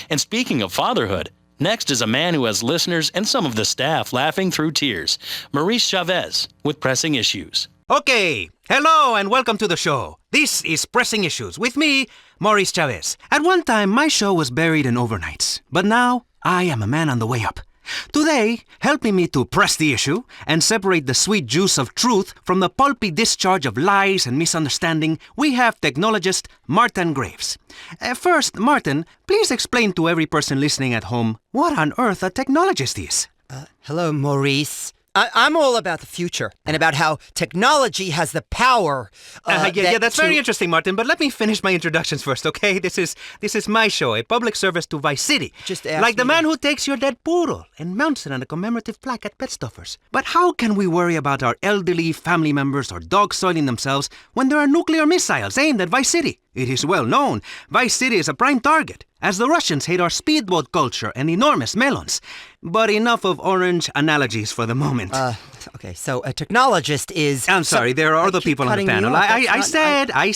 And speaking of fatherhood, next is a man who has listeners and some of the staff laughing through tears. Maurice Chavez with Pressing Issues. Okay, hello and welcome to the show. This is Pressing Issues with me, Maurice Chavez. At one time, my show was buried in overnights, but now I am a man on the way up. Today, helping me to press the issue and separate the sweet juice of truth from the pulpy discharge of lies and misunderstanding, we have technologist Martin Graves. First, Martin, please explain to every person listening at home what on earth a technologist is. Hello, Maurice. I'm all about the future and about how technology has the power. That's very interesting, Martin. But let me finish my introductions first, okay? This is my show, a public service to Vice City. Like the man who takes your dead poodle and mounts it on a commemorative plaque at Pet Stuffers. But how can we worry about our elderly family members or dogs soiling themselves when there are nuclear missiles aimed at Vice City? It is well known, Vice City is a prime target, as the Russians hate our speedboat culture and enormous melons. But enough of orange analogies for the moment. Okay, so a technologist is... I'm sorry, there are other people on the panel. I said I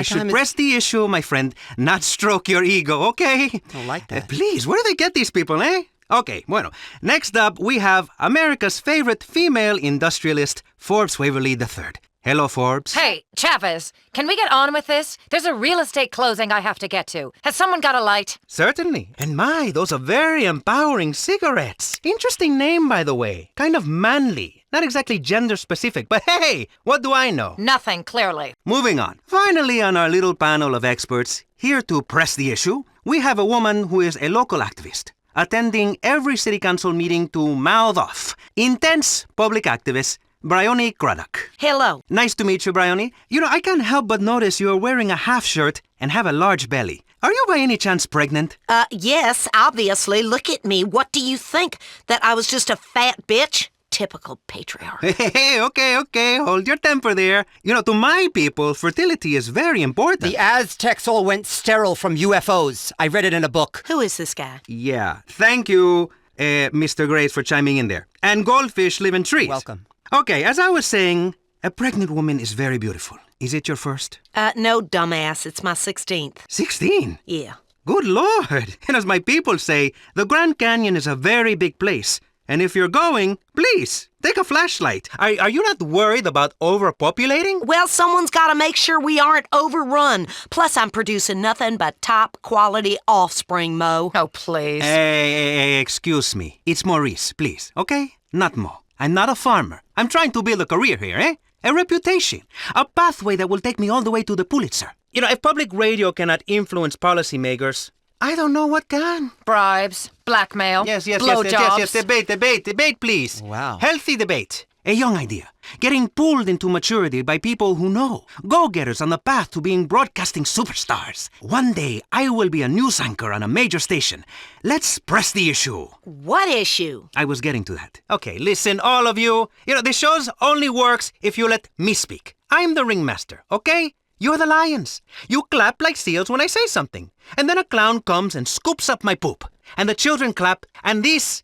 should press the issue, my friend, not stroke your ego, okay? I don't like that. Please, where do they get these people, eh? Okay, bueno. Next up, we have America's favorite female industrialist, Forbes Waverly III. Hello, Forbes. Hey, Chavez, can we get on with this? There's a real estate closing I have to get to. Has someone got a light? Certainly. And my, those are very empowering cigarettes. Interesting name, by the way. Kind of manly. Not exactly gender specific, but hey, what do I know? Nothing, clearly. Moving on. Finally, on our little panel of experts, here to press the issue, we have a woman who is a local activist, attending every city council meeting to mouth off. Intense public activist, Bryony Craddock. Hello. Nice to meet you, Bryony. You know, I can't help but notice you're wearing a half shirt and have a large belly. Are you by any chance pregnant? Yes, obviously. Look at me. What do you think? That I was just a fat bitch? Typical patriarch. Hey, okay. Hold your temper there. You know, to my people, fertility is very important. The Aztecs all went sterile from UFOs. I read it in a book. Who is this guy? Yeah. Thank you, Mr. Grace, for chiming in there. And goldfish live in trees. Welcome. Okay, as I was saying, a pregnant woman is very beautiful. Is it your first? No, dumbass. It's my 16th. 16? Yeah. Good Lord. And as my people say, the Grand Canyon is a very big place. And if you're going, please, take a flashlight. Are you not worried about overpopulating? Well, someone's got to make sure we aren't overrun. Plus, I'm producing nothing but top-quality offspring, Mo. Oh, please. Hey, excuse me. It's Maurice, please, okay? Not Mo. I'm not a farmer. I'm trying to build a career here, eh? A reputation. A pathway that will take me all the way to the Pulitzer. You know, if public radio cannot influence policymakers, I don't know what can. Bribes, blackmail, blowjobs. Yes. Debate, please. Wow. Healthy debate. A young idea. Getting pulled into maturity by people who know. Go-getters on the path to being broadcasting superstars. One day, I will be a news anchor on a major station. Let's press the issue. What issue? I was getting to that. Okay, listen, all of you. You know, the show's only works if you let me speak. I'm the ringmaster, okay? You're the lions. You clap like seals when I say something. And then a clown comes and scoops up my poop. And the children clap, and this,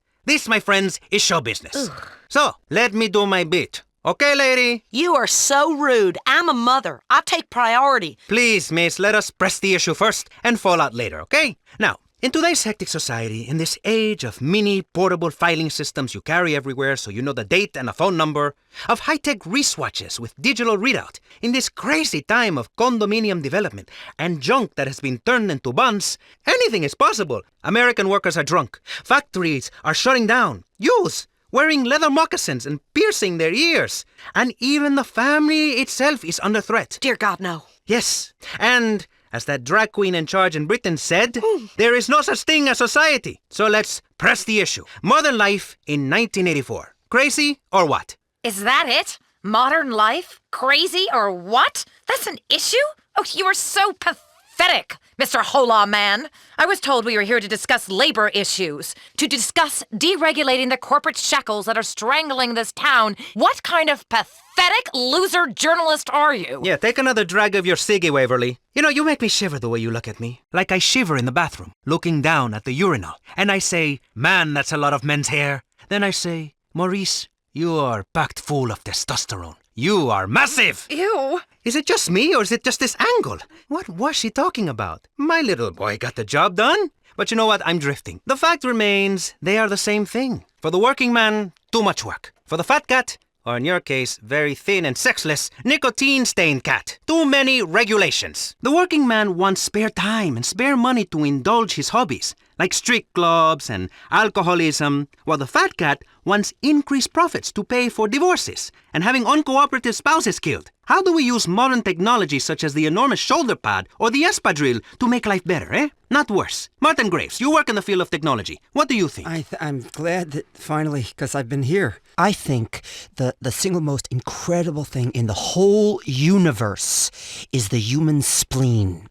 my friends, is show business. Ugh. So, let me do my bit. Okay, lady? You are so rude. I'm a mother. I take priority. Please, miss, let us press the issue first and fall out later, okay? Now, in today's hectic society, in this age of mini portable filing systems you carry everywhere so you know the date and a phone number, of high-tech wristwatches with digital readout, in this crazy time of condominium development and junk that has been turned into buns, anything is possible. American workers are drunk. Factories are shutting down. Youths wearing leather moccasins and piercing their ears. And even the family itself is under threat. Dear God, no. Yes, and as that drag queen in charge in Britain said, there is no such thing as society. So let's press the issue. Modern life in 1984. Crazy or what? Is that it? Modern life? Crazy or what? That's an issue? Oh, you are so pathetic, Mr. Hola Man. I was told we were here to discuss labor issues, to discuss deregulating the corporate shackles that are strangling this town. What kind of pathetic loser journalist are you? Yeah, take another drag of your ciggy, Waverly. You know, you make me shiver the way you look at me. Like I shiver in the bathroom, looking down at the urinal. And I say, man, that's a lot of men's hair. Then I say, Maurice, you are packed full of testosterone. You are massive! Ew. Is it just me, or is it just this angle? What was she talking about? My little boy got the job done. But you know what? I'm drifting. The fact remains, they are the same thing. For the working man, too much work. For the fat cat, or in your case, very thin and sexless, nicotine-stained cat, too many regulations. The working man wants spare time and spare money to indulge his hobbies, like street clubs and alcoholism, while the fat cat wants increased profits to pay for divorces and having uncooperative spouses killed. How do we use modern technology such as the enormous shoulder pad or the espadrille to make life better, eh? Not worse. Martin Graves, you work in the field of technology. What do you think? I'm glad that finally, because I've been here. I think the single most incredible thing in the whole universe is the human spleen.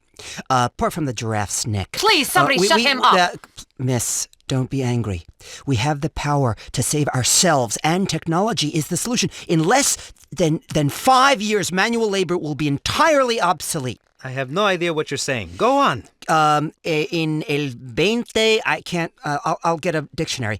Apart from the giraffe's neck. Please, somebody shut him up. Miss, don't be angry. We have the power to save ourselves, and technology is the solution. In less than 5 years, manual labor will be entirely obsolete. I have no idea what you're saying. Go on. In el 20, I can't, I'll get a dictionary.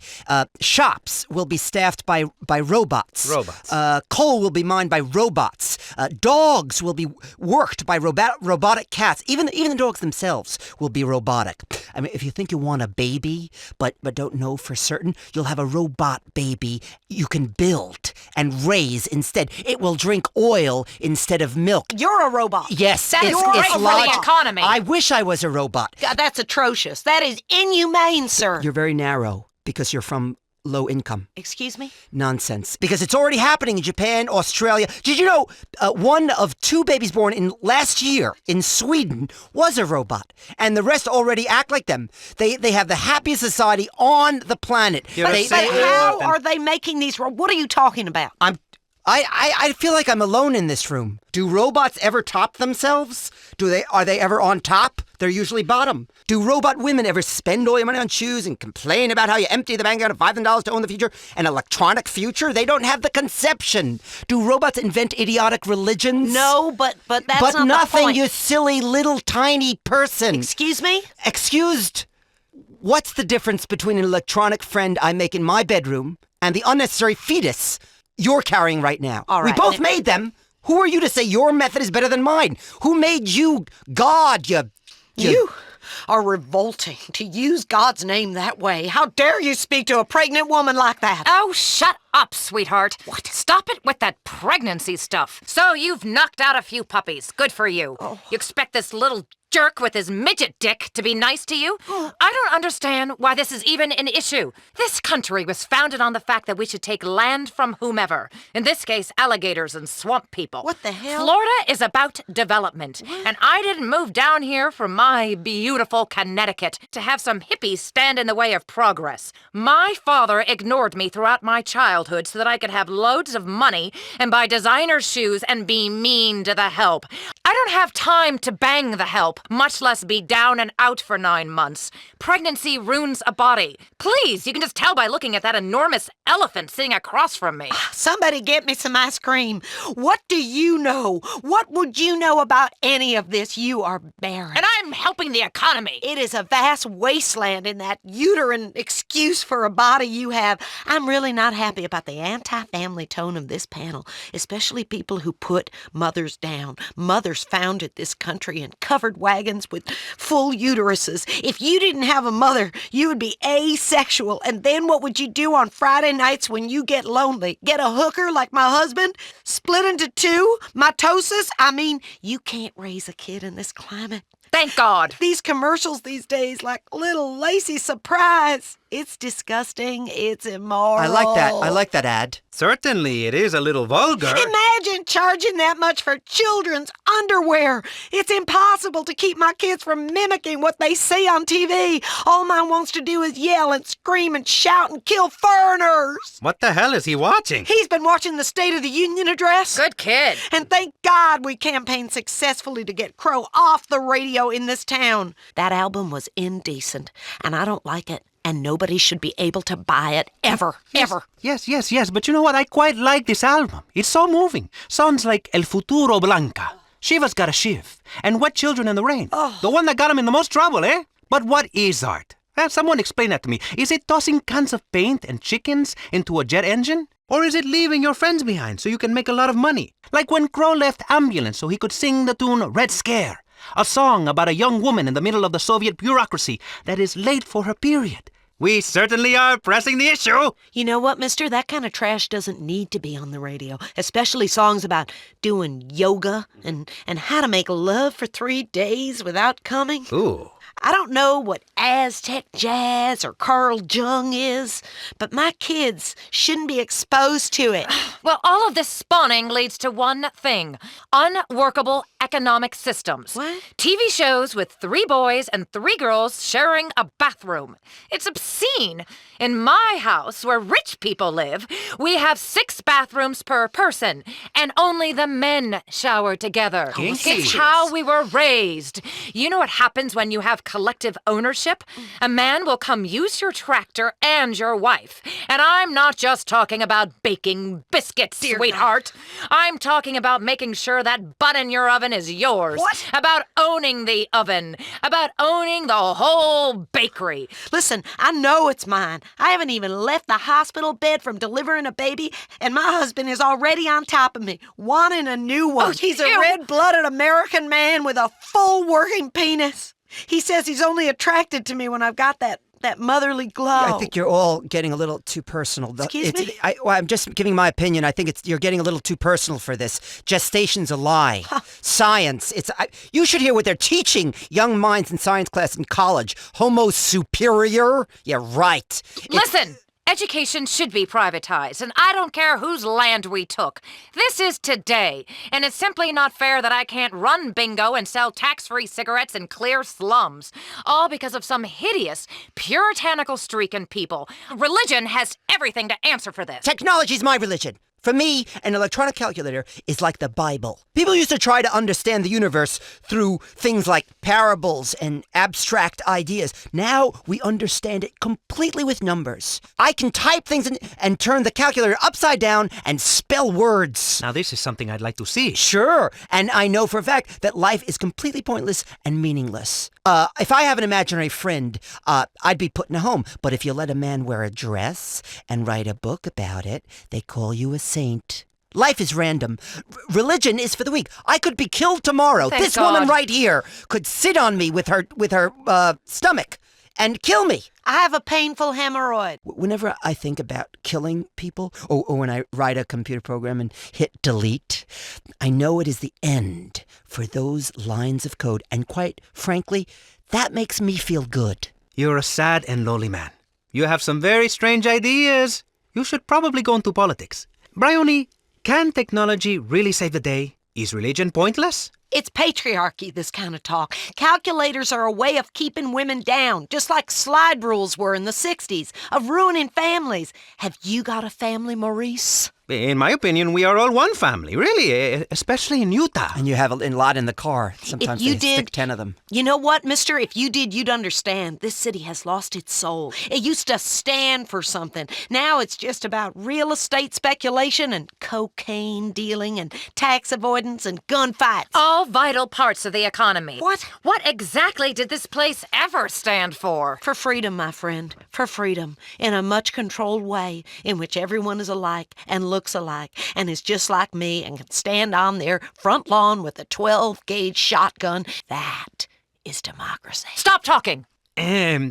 Shops will be staffed by robots. Robots. Coal will be mined by robots. Dogs will be worked by robotic cats. Even the dogs themselves will be robotic. I mean, if you think you want a baby, but don't know for certain, you'll have a robot baby you can build and raise instead. It will drink oil instead of milk. You're a robot. Yes, That is great for the economy. I wish I was a robot. God, that's atrocious. That is inhumane, sir. You're very narrow because you're from low income. Excuse me? Nonsense. Because it's already happening in Japan, Australia. Did you know one of 2 babies born in last year in Sweden was a robot, and the rest already act like them. They have the happiest society on the planet. You're But saying- how are they making these? What are you talking about? I feel like I'm alone in this room. Do robots ever top themselves? Are they ever on top? They're usually bottom. Do robot women ever spend all your money on shoes and complain about how you empty the bank account of $5,000 to own the future, an electronic future? They don't have the conception. Do robots invent idiotic religions? No, but that's But not nothing, the point. you silly little tiny person. Excuse me? Excused. What's the difference between an electronic friend I make in my bedroom and the unnecessary fetus you're carrying right now? All right, we both then- made them. Who are you to say your method is better than mine? Who made you God, You are revolting to use God's name that way. How dare you speak to a pregnant woman like that? Oh, shut up, sweetheart. What? Stop it with that pregnancy stuff. So you've knocked out a few puppies. Good for you. You expect this little jerk with his midget dick to be nice to you? I don't understand why this is even an issue. This country was founded on the fact that we should take land from whomever. In this case, alligators and swamp people. What the hell? Florida is about development. And I didn't move down here from my beautiful Connecticut to have some hippies stand in the way of progress. My father ignored me throughout my childhood so that I could have loads of money and buy designer shoes and be mean to the help. I don't have time to bang the help, much less be down and out for 9 months. Pregnancy ruins a body. Please, you can just tell by looking at that enormous elephant sitting across from me. Somebody get me some ice cream. What do you know? What would you know about any of this? You are barren. And I'm helping the economy. It is a vast wasteland in that uterine excuse for a body you have. I'm really not happy about the anti-family tone of this panel, especially people who put mothers down. Mothers founded this country and covered wagons with full uteruses. If you didn't have a mother, you would be asexual. And then what would you do on Friday nights when you get lonely? Get a hooker like my husband? Split into 2? Mitosis? I mean, you can't raise a kid in this climate. Thank God. These commercials these days, like little lacy surprise. It's disgusting. It's immoral. I like that ad. Certainly, it is a little vulgar. Imagine charging that much for children's underwear. It's impossible to keep my kids from mimicking what they see on TV. All mine wants to do is yell and scream and shout and kill foreigners. What the hell is he watching? He's been watching the State of the Union address. Good kid. And thank God we campaigned successfully to get Crow off the radio in this town. That album was indecent, and I don't like it. And nobody should be able to buy it ever. Yes, but you know what? I quite like this album. It's so moving. Sounds like El Futuro Blanca. Shiva's got a shiv. And Wet Children in the Rain. The one that got him in the most trouble, eh? But what is art? Someone explain that to me. Is it tossing cans of paint and chickens into a jet engine? Or is it leaving your friends behind so you can make a lot of money? Like when Crow left Ambulance so he could sing the tune Red Scare. A song about a young woman in the middle of the Soviet bureaucracy that is late for her period. We certainly are pressing the issue. You know what, mister? That kind of trash doesn't need to be on the radio, especially songs about doing yoga and how to make love for 3 days without coming. Ooh. I don't know what Aztec jazz or Carl Jung is, but my kids shouldn't be exposed to it. Well, all of this spawning leads to one thing: unworkable economic systems. What? TV shows with 3 boys and 3 girls sharing a bathroom. It's obscene. In my house, where rich people live, we have 6 bathrooms per person, and only the men shower together. Kinky. It's how we were raised. You know what happens when you have collective ownership? A man will come use your tractor and your wife. And I'm not just talking about baking biscuits, sweetheart. I'm talking about making sure that bun in your oven is yours. What? About owning the oven. About owning the whole bakery. Listen, I know it's mine. I haven't even left the hospital bed from delivering a baby, and my husband is already on top of me, wanting a new one. Oh, He's a ew. red-blooded American man with a full working penis. He says he's only attracted to me when I've got that motherly glow. I think you're all getting a little too personal. Excuse me? I'm just giving my opinion. I think you're getting a little too personal for this. Gestation's a lie. Science. You should hear what they're teaching young minds in science class in college. Homo superior? Yeah, right. Listen, education should be privatized, and I don't care whose land we took. This is today, and it's simply not fair that I can't run bingo and sell tax-free cigarettes in clear slums, all because of some hideous, puritanical streak in people. Religion has everything to answer for this. Technology's my religion. For me, an electronic calculator is like the Bible. People used to try to understand the universe through things like parables and abstract ideas. Now we understand it completely with numbers. I can type things and turn the calculator upside down and spell words. Now this is something I'd like to see. Sure, and I know for a fact that life is completely pointless and meaningless. If I have an imaginary friend, I'd be put in a home. But if you let a man wear a dress and write a book about it, they call you a saint. Life is random. Religion is for the weak. I could be killed tomorrow. Thank This God. woman right here could sit on me with her stomach and kill me. I have a painful hemorrhoid. Whenever I think about killing people, or when I write a computer program and hit delete, I know it is the end for those lines of code. And quite frankly, that makes me feel good. You're a sad and lonely man. You have some very strange ideas. You should probably go into politics. Bryony, can technology really save the day? Is religion pointless? It's patriarchy, this kind of talk. Calculators are a way of keeping women down, just like slide rules were in the 60s, of ruining families. Have you got a family, Maurice? In my opinion, we are all one family, really, especially in Utah. And you have a lot in the car. Sometimes you they did- stick 10 of them. You know what, mister? If you did, you'd understand. This city has lost its soul. It used to stand for something. Now it's just about real estate speculation and cocaine dealing and tax avoidance and gunfights. All vital parts of the economy. What? What exactly did this place ever stand for? For freedom, my friend. For freedom. In a much controlled way in which everyone is alike and looks alike and is just like me and can stand on their front lawn with a 12-gauge shotgun. That is democracy. Stop talking!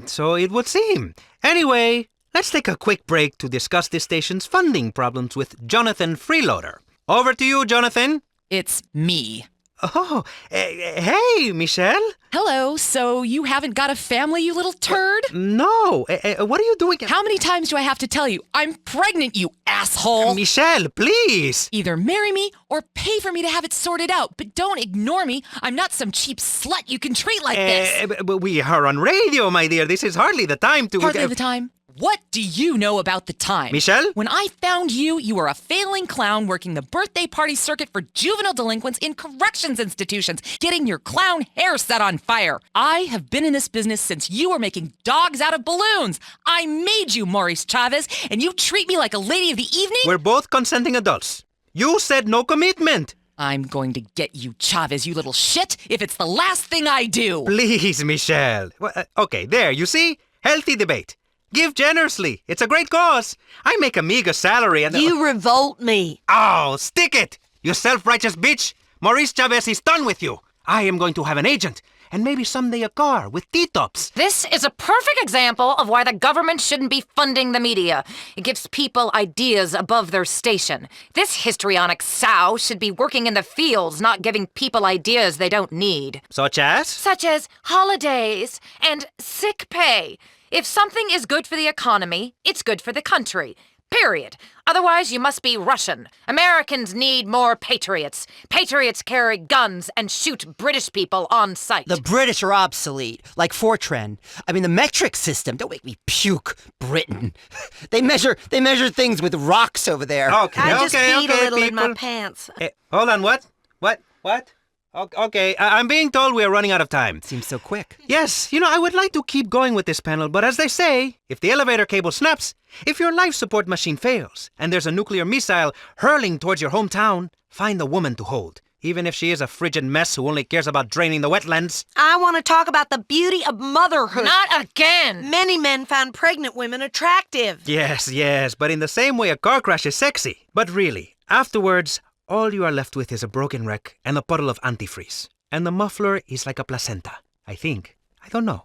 So it would seem. Anyway, let's take a quick break to discuss this station's funding problems with Jonathan Freeloader. Over to you, Jonathan. It's me. Oh, hey, Michelle. Hello, so you haven't got a family, you little turd? No, what are you doing? How many times do I have to tell you? I'm pregnant, you asshole! Michelle, please. Either marry me or pay for me to have it sorted out, but don't ignore me. I'm not some cheap slut you can treat like this. But we are on radio, my dear. This is hardly the time to... Hardly the time. What do you know about the time? Michelle? When I found you, you were a failing clown working the birthday party circuit for juvenile delinquents in corrections institutions, getting your clown hair set on fire. I have been in this business since you were making dogs out of balloons. I made you, Maurice Chavez, and you treat me like a lady of the evening? We're both consenting adults. You said no commitment. I'm going to get you, Chavez, you little shit, if it's the last thing I do. Please, Michelle. Okay, there, you see? Healthy debate. Give generously. It's a great cause. I make a meager salary and... You revolt me. Oh, stick it! You self-righteous bitch! Maurice Chavez is done with you. I am going to have an agent, and maybe someday a car with T-tops. This is a perfect example of why the government shouldn't be funding the media. It gives people ideas above their station. This histrionic sow should be working in the fields, not giving people ideas they don't need. Such as? Such as holidays and sick pay. If something is good for the economy, it's good for the country. Period. Otherwise, you must be Russian. Americans need more patriots. Patriots carry guns and shoot British people on sight. The British are obsolete, like Fortran. I mean, the metric system. Don't make me puke, Britain. They measure things with rocks over there. Okay, I just peed a little in people. my pants. Hold on, what? What? Okay, I'm being told we are running out of time. Seems so quick. Yes, I would like to keep going with this panel, but as they say, if the elevator cable snaps, if your life support machine fails, and there's a nuclear missile hurling towards your hometown, find a woman to hold, even if she is a frigid mess who only cares about draining the wetlands. I want to talk about the beauty of motherhood. Not again! Many men find pregnant women attractive. Yes, but in the same way a car crash is sexy. But really, afterwards, all you are left with is a broken wreck and a puddle of antifreeze. And the muffler is like a placenta, I think. I don't know.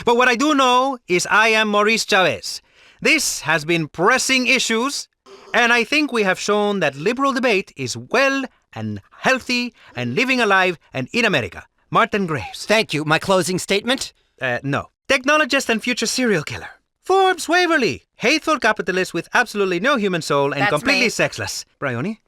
But what I do know is I am Maurice Chavez. This has been Pressing Issues, and I think we have shown that liberal debate is well and healthy and living alive and in America. Martin Graves. Thank you. My closing statement? No. Technologist and future serial killer. Forbes Waverly. Hateful capitalist with absolutely no human soul and That's completely me. Sexless. Bryony?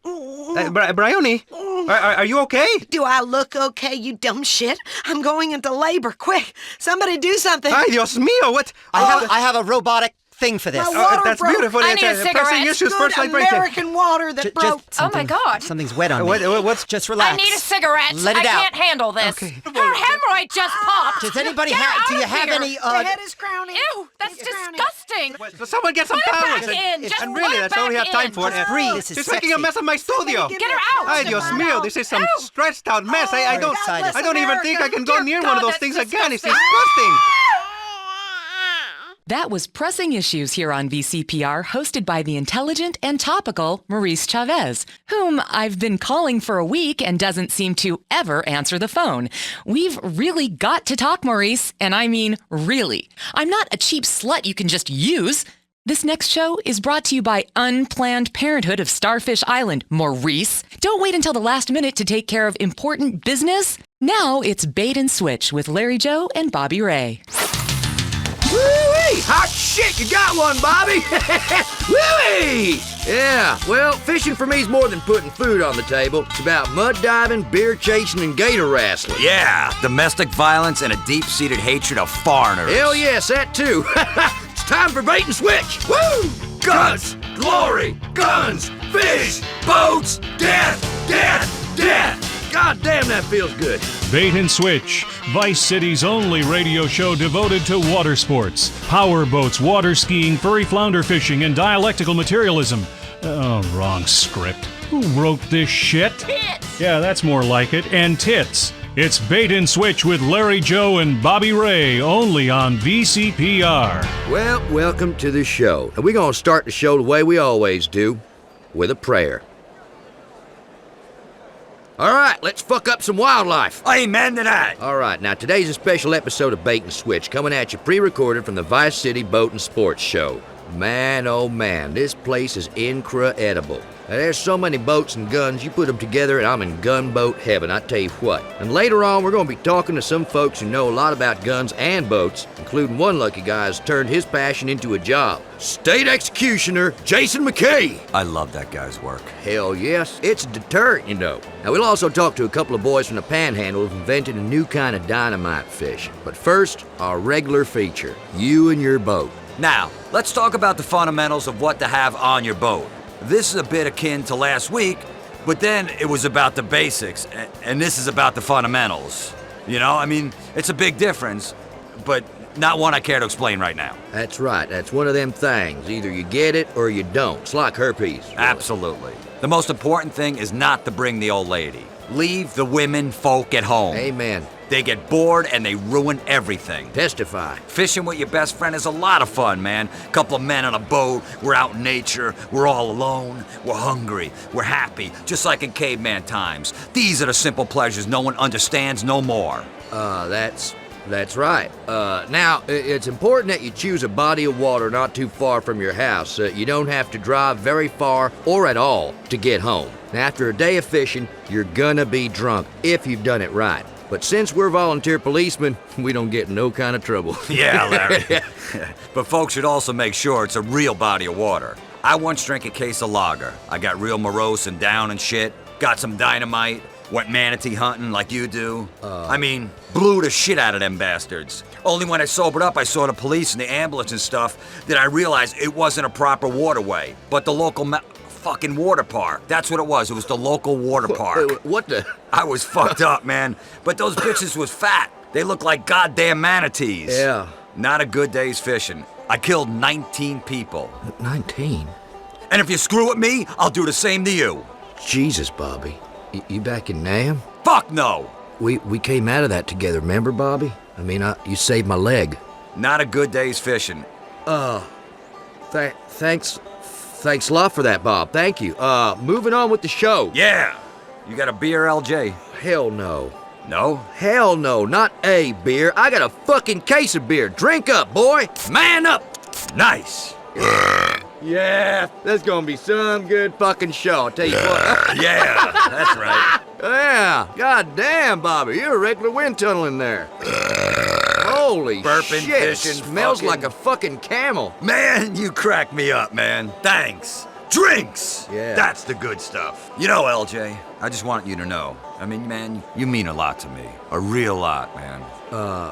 Bryony? Are you okay? Do I look okay, you dumb shit? I'm going into labor. Quick, somebody do something. Ay, Dios mío, what? I have a robotic thing for this. My water that's broke. beautiful. I It's, need a cigarette. Pressing Issues Good first light break. American water that broke. Oh my God. Something's wet on me. What's Just relax. I need a cigarette. Let it I out. can't handle this. Okay. Her hemorrhoid just popped. Does anybody Get have? Do out you of have here. any? The head is crowning. Ew, that's It's crowning. disgusting. So someone get some Put it towels. back in. Just And really, put it that's all we back have time in. for. Just breathe. This is She's making a sexy. mess of my studio. Get Get her out. Ay, Dios mío, this is some Ew. stretched out mess. I don't excited. I don't even think I can go Dear near God, one of those that's things again. It's disgusting. disgusting. That was Pressing Issues here on VCPR, hosted by the intelligent and topical Maurice Chavez, whom I've been calling for a week and doesn't seem to ever answer the phone. We've really got to talk, Maurice, and I mean really. I'm not a cheap slut you can just use. This next show is brought to you by Unplanned Parenthood of Starfish Island, Maurice. Don't wait until the last minute to take care of important business. Now it's Bait and Switch with Larry Joe and Bobby Ray. Woo-wee! Hot shit, you got one, Bobby! Woo-wee! Yeah, well, fishing for me is more than putting food on the table. It's about mud diving, beer chasing, and gator wrestling. Yeah, domestic violence and a deep-seated hatred of foreigners. Hell yes, that too. It's time for bait and switch. Woo! Guns, glory, guns, fish, boats, death, death, death. God damn, that feels good. Bait and Switch, Vice City's only radio show devoted to water sports, power boats, water skiing, furry flounder fishing, and dialectical materialism. Oh, wrong script. Who wrote this shit? Tits! Yeah, that's more like it. And tits. It's Bait and Switch with Larry Joe and Bobby Ray, only on VCPR. Well, welcome to the show. And we're gonna start the show the way we always do, with a prayer. All right, let's fuck up some wildlife. Amen to that. All right, now today's a special episode of Bait and Switch, coming at you pre-recorded from the Vice City Boat and Sports Show. Man, oh man, this place is incredible. Now, there's so many boats and guns, you put them together and I'm in gunboat heaven, I tell you what. And later on, we're going to be talking to some folks who know a lot about guns and boats, including one lucky guy who's turned his passion into a job. State Executioner Jason McKay. I love that guy's work. Hell yes, it's a deterrent, you know. Now, we'll also talk to a couple of boys from the Panhandle who've invented a new kind of dynamite fish. But first, our regular feature, you and your boat. Now, let's talk about the fundamentals of what to have on your boat. This is a bit akin to last week, but then it was about the basics, and this is about the fundamentals. You know, I mean, it's a big difference, but not one I care to explain right now. That's right, that's one of them things. Either you get it or you don't. It's like herpes. Really. Absolutely. The most important thing is not to bring the old lady. Leave the women folk at home. Amen. They get bored and they ruin everything. Testify. Fishing with your best friend is a lot of fun, man. Couple of men on a boat, we're out in nature, we're all alone, we're hungry, we're happy, just like in caveman times. These are the simple pleasures no one understands no more. That's right. Now, it's important that you choose a body of water not too far from your house. You don't have to drive very far or at all to get home. Now, after a day of fishing, you're gonna be drunk if you've done it right. But since we're volunteer policemen, we don't get in no kind of trouble. Yeah, Larry. But folks should also make sure it's a real body of water. I once drank a case of lager. I got real morose and down and shit. Got some dynamite. Went manatee hunting like you do. Blew the shit out of them bastards. Only when I sobered up, I saw the police and the ambulance and stuff, that I realized it wasn't a proper waterway, but the local fucking water park. That's what it was. It was the local water park. What the? I was fucked up, man. But those bitches was fat. They looked like goddamn manatees. Yeah. Not a good day's fishing. I killed 19 people. 19? And if you screw with me, I'll do the same to you. Jesus, Bobby. You back in Nam? Fuck no! We came out of that together, remember, Bobby? You saved my leg. Not a good day's fishing. Thanks a lot for that, Bob. Thank you. Moving on with the show. Yeah! You got a beer, LJ? Hell no. No? Hell no, not a beer. I got a fucking case of beer. Drink up, boy. Man up. Nice! Yeah, that's gonna be some good fucking show, I'll tell you what. Yeah, that's right. Yeah, god damn, Bobby, you're a regular wind tunnel in there. Holy Burping, shit, fishing, smells fucking- like a fucking camel. Man, you crack me up, man. Thanks. Drinks! Yeah. That's the good stuff. You know, LJ, I just want you to know. Man, you mean a lot to me. A real lot, man.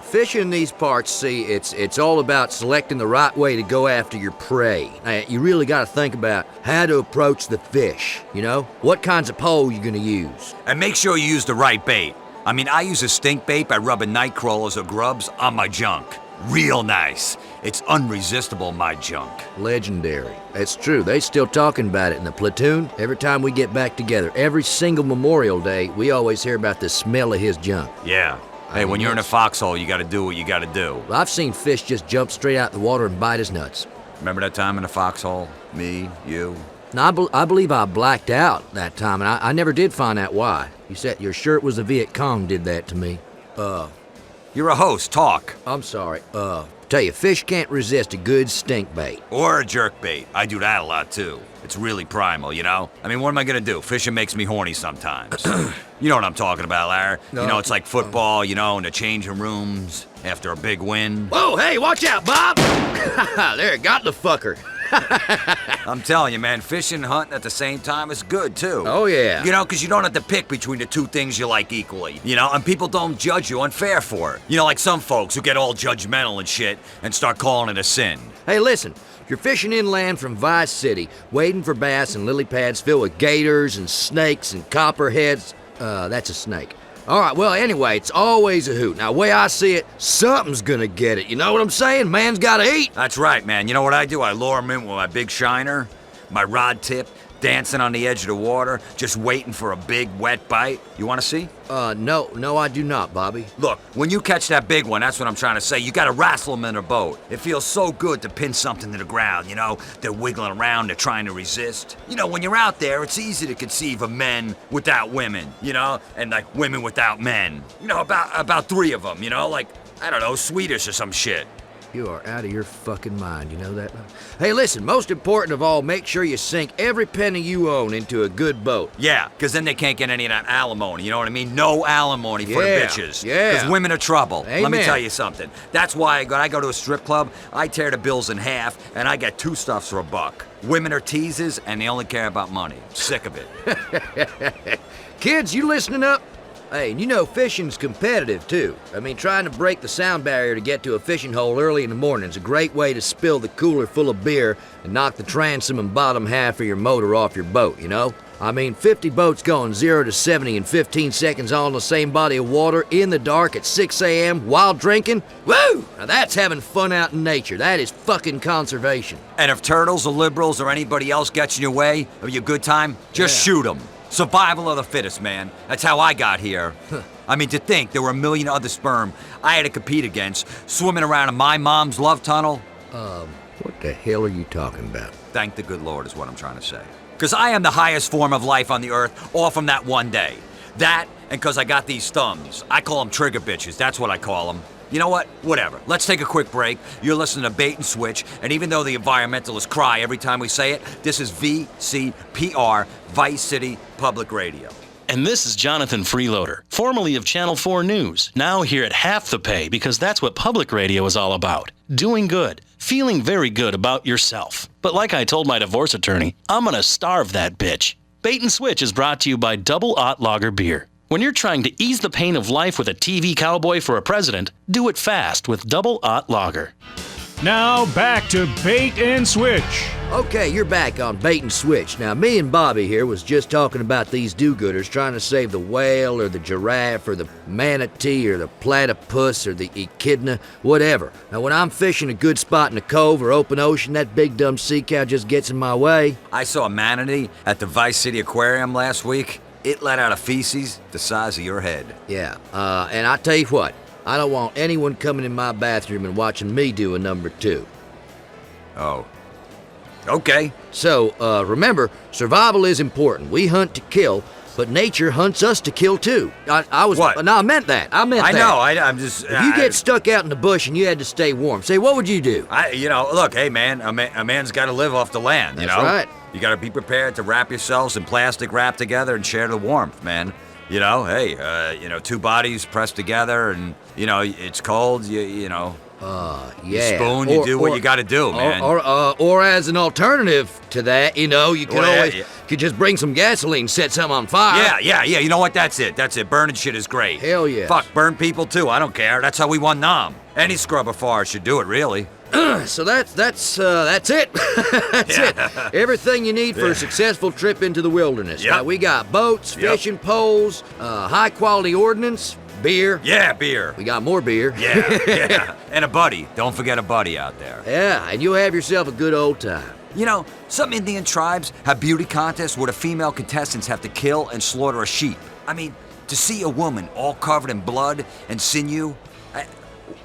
Fishing in these parts, see, it's all about selecting the right way to go after your prey. Now, you really gotta think about how to approach the fish, you know? What kinds of pole you gonna use. And make sure you use the right bait. I use a stink bait by rubbing night crawlers or grubs on my junk. Real nice. It's unresistible, my junk. Legendary. That's true. They still talking about it in the platoon. Every time we get back together, every single Memorial Day, we always hear about the smell of his junk. Yeah. Hey, when you're in a foxhole, you gotta do what you gotta do. I've seen fish just jump straight out the water and bite his nuts. Remember that time in the foxhole? Me, you? Now, I believe I blacked out that time, and I never did find out why. You said you're sure it was the Viet Cong did that to me. You're a host, talk. I'm sorry. Tell you, fish can't resist a good stink bait. Or a jerk bait. I do that a lot too. It's really primal, you know? What am I gonna do? Fishing makes me horny sometimes. You know what I'm talking about, Larry. No. You know, it's like football, you know, in the changing rooms after a big win. Whoa, hey, watch out, Bob! There, got the fucker. I'm telling you, man, fishing and hunting at the same time is good too. Oh, yeah. You know, because you don't have to pick between the two things you like equally. You know, and people don't judge you unfair for it. You know, like some folks who get all judgmental and shit and start calling it a sin. Hey, listen, you're fishing inland from Vice City, wading for bass in lily pads filled with gators and snakes and copperheads. That's a snake. All right, well, anyway, it's always a hoot. Now, the way I see it, something's gonna get it. You know what I'm saying? Man's gotta eat. That's right, man. You know what I do? I lure 'em in with my big shiner, my rod tip, dancing on the edge of the water, just waiting for a big, wet bite. You want to see? No, I do not, Bobby. Look, when you catch that big one, that's what I'm trying to say. You gotta wrestle them in a boat. It feels so good to pin something to the ground, you know? They're wiggling around, they're trying to resist. You know, when you're out there, it's easy to conceive of men without women, you know? And like women without men. You know, about 3 of them, you know? Like, I don't know, Swedish or some shit. You are out of your fucking mind, you know that? Hey, listen, most important of all, make sure you sink every penny you own into a good boat. Yeah, because then they can't get any of that alimony, you know what I mean? No alimony for the Yeah, bitches. yeah. Because women are trouble. Let me Amen. tell you something. That's why when I go to a strip club, I tear the bills in half, and I get 2 stuffs for $1. Women are teasers, and they only care about money. Sick of it. Kids, you listening up? Hey, and you know fishing's competitive, too. Trying to break the sound barrier to get to a fishing hole early in the morning is a great way to spill the cooler full of beer and knock the transom and bottom half of your motor off your boat, you know? 50 boats going 0 to 70 in 15 seconds all in the same body of water in the dark at 6 a.m. while drinking? Woo! Now that's having fun out in nature. That is fucking conservation. And if turtles or liberals or anybody else gets in your way of your good time, just Yeah. shoot them. Survival of the fittest, man. That's how I got here. I mean, to think there were a million other sperm I had to compete against swimming around in my mom's love tunnel. What the hell are you talking about? Thank the good Lord is what I'm trying to say. Because I am the highest form of life on the earth, all from that one day. That, and because I got these thumbs. I call them trigger bitches, that's what I call them. You know what? Whatever. Let's take a quick break. You're listening to Bait and Switch, and even though the environmentalists cry every time we say it, this is VCPR, Vice City Public Radio. And this is Jonathan Freeloader, formerly of Channel 4 News, now here at half the pay because that's what public radio is all about. Doing good, feeling very good about yourself. But like I told my divorce attorney, I'm gonna starve that bitch. Bait and Switch is brought to you by Double Ott Lager Beer. When you're trying to ease the pain of life with a TV cowboy for a president, do it fast with Double Ott Lager. Now back to Bait and Switch. Okay, you're back on Bait and Switch. Now, me and Bobby here was just talking about these do-gooders trying to save the whale or the giraffe or the manatee or the platypus or the echidna, whatever. Now, when I'm fishing a good spot in the cove or open ocean, that big dumb sea cow just gets in my way. I saw a manatee at the Vice City Aquarium last week. It let out a feces the size of your head. Yeah, and I tell you what, I don't want anyone coming in my bathroom and watching me do a number 2. Oh. Okay. So, remember, survival is important. We hunt to kill, but nature hunts us to kill too. I was... What? No, I meant that. I know, I'm just... If you get stuck out in the bush and you had to stay warm, say, what would you do? Look, hey, man, a man's got to live off the land, you know? That's right. You got to be prepared to wrap yourselves in plastic wrap together and share the warmth, man. You know, hey, two bodies pressed together and, it's cold, Yeah. You spoon, you do what you got to do, man. Or as an alternative to that, you can could just bring some gasoline, set something on fire. Yeah, you know what? That's it. Burning shit is great. Hell yeah. Fuck, burn people too, I don't care. That's how we won Nam. Any scrubber forest should do it, really. So that's it. That's it. Everything you need for a successful trip into the wilderness. Yep. Now, we got boats, fishing poles, high-quality ordnance, beer. Yeah, beer. We got more beer. Yeah. And a buddy. Don't forget a buddy out there. Yeah, and you'll have yourself a good old time. You know, some Indian tribes have beauty contests where the female contestants have to kill and slaughter a sheep. I mean, to see a woman all covered in blood and sinew,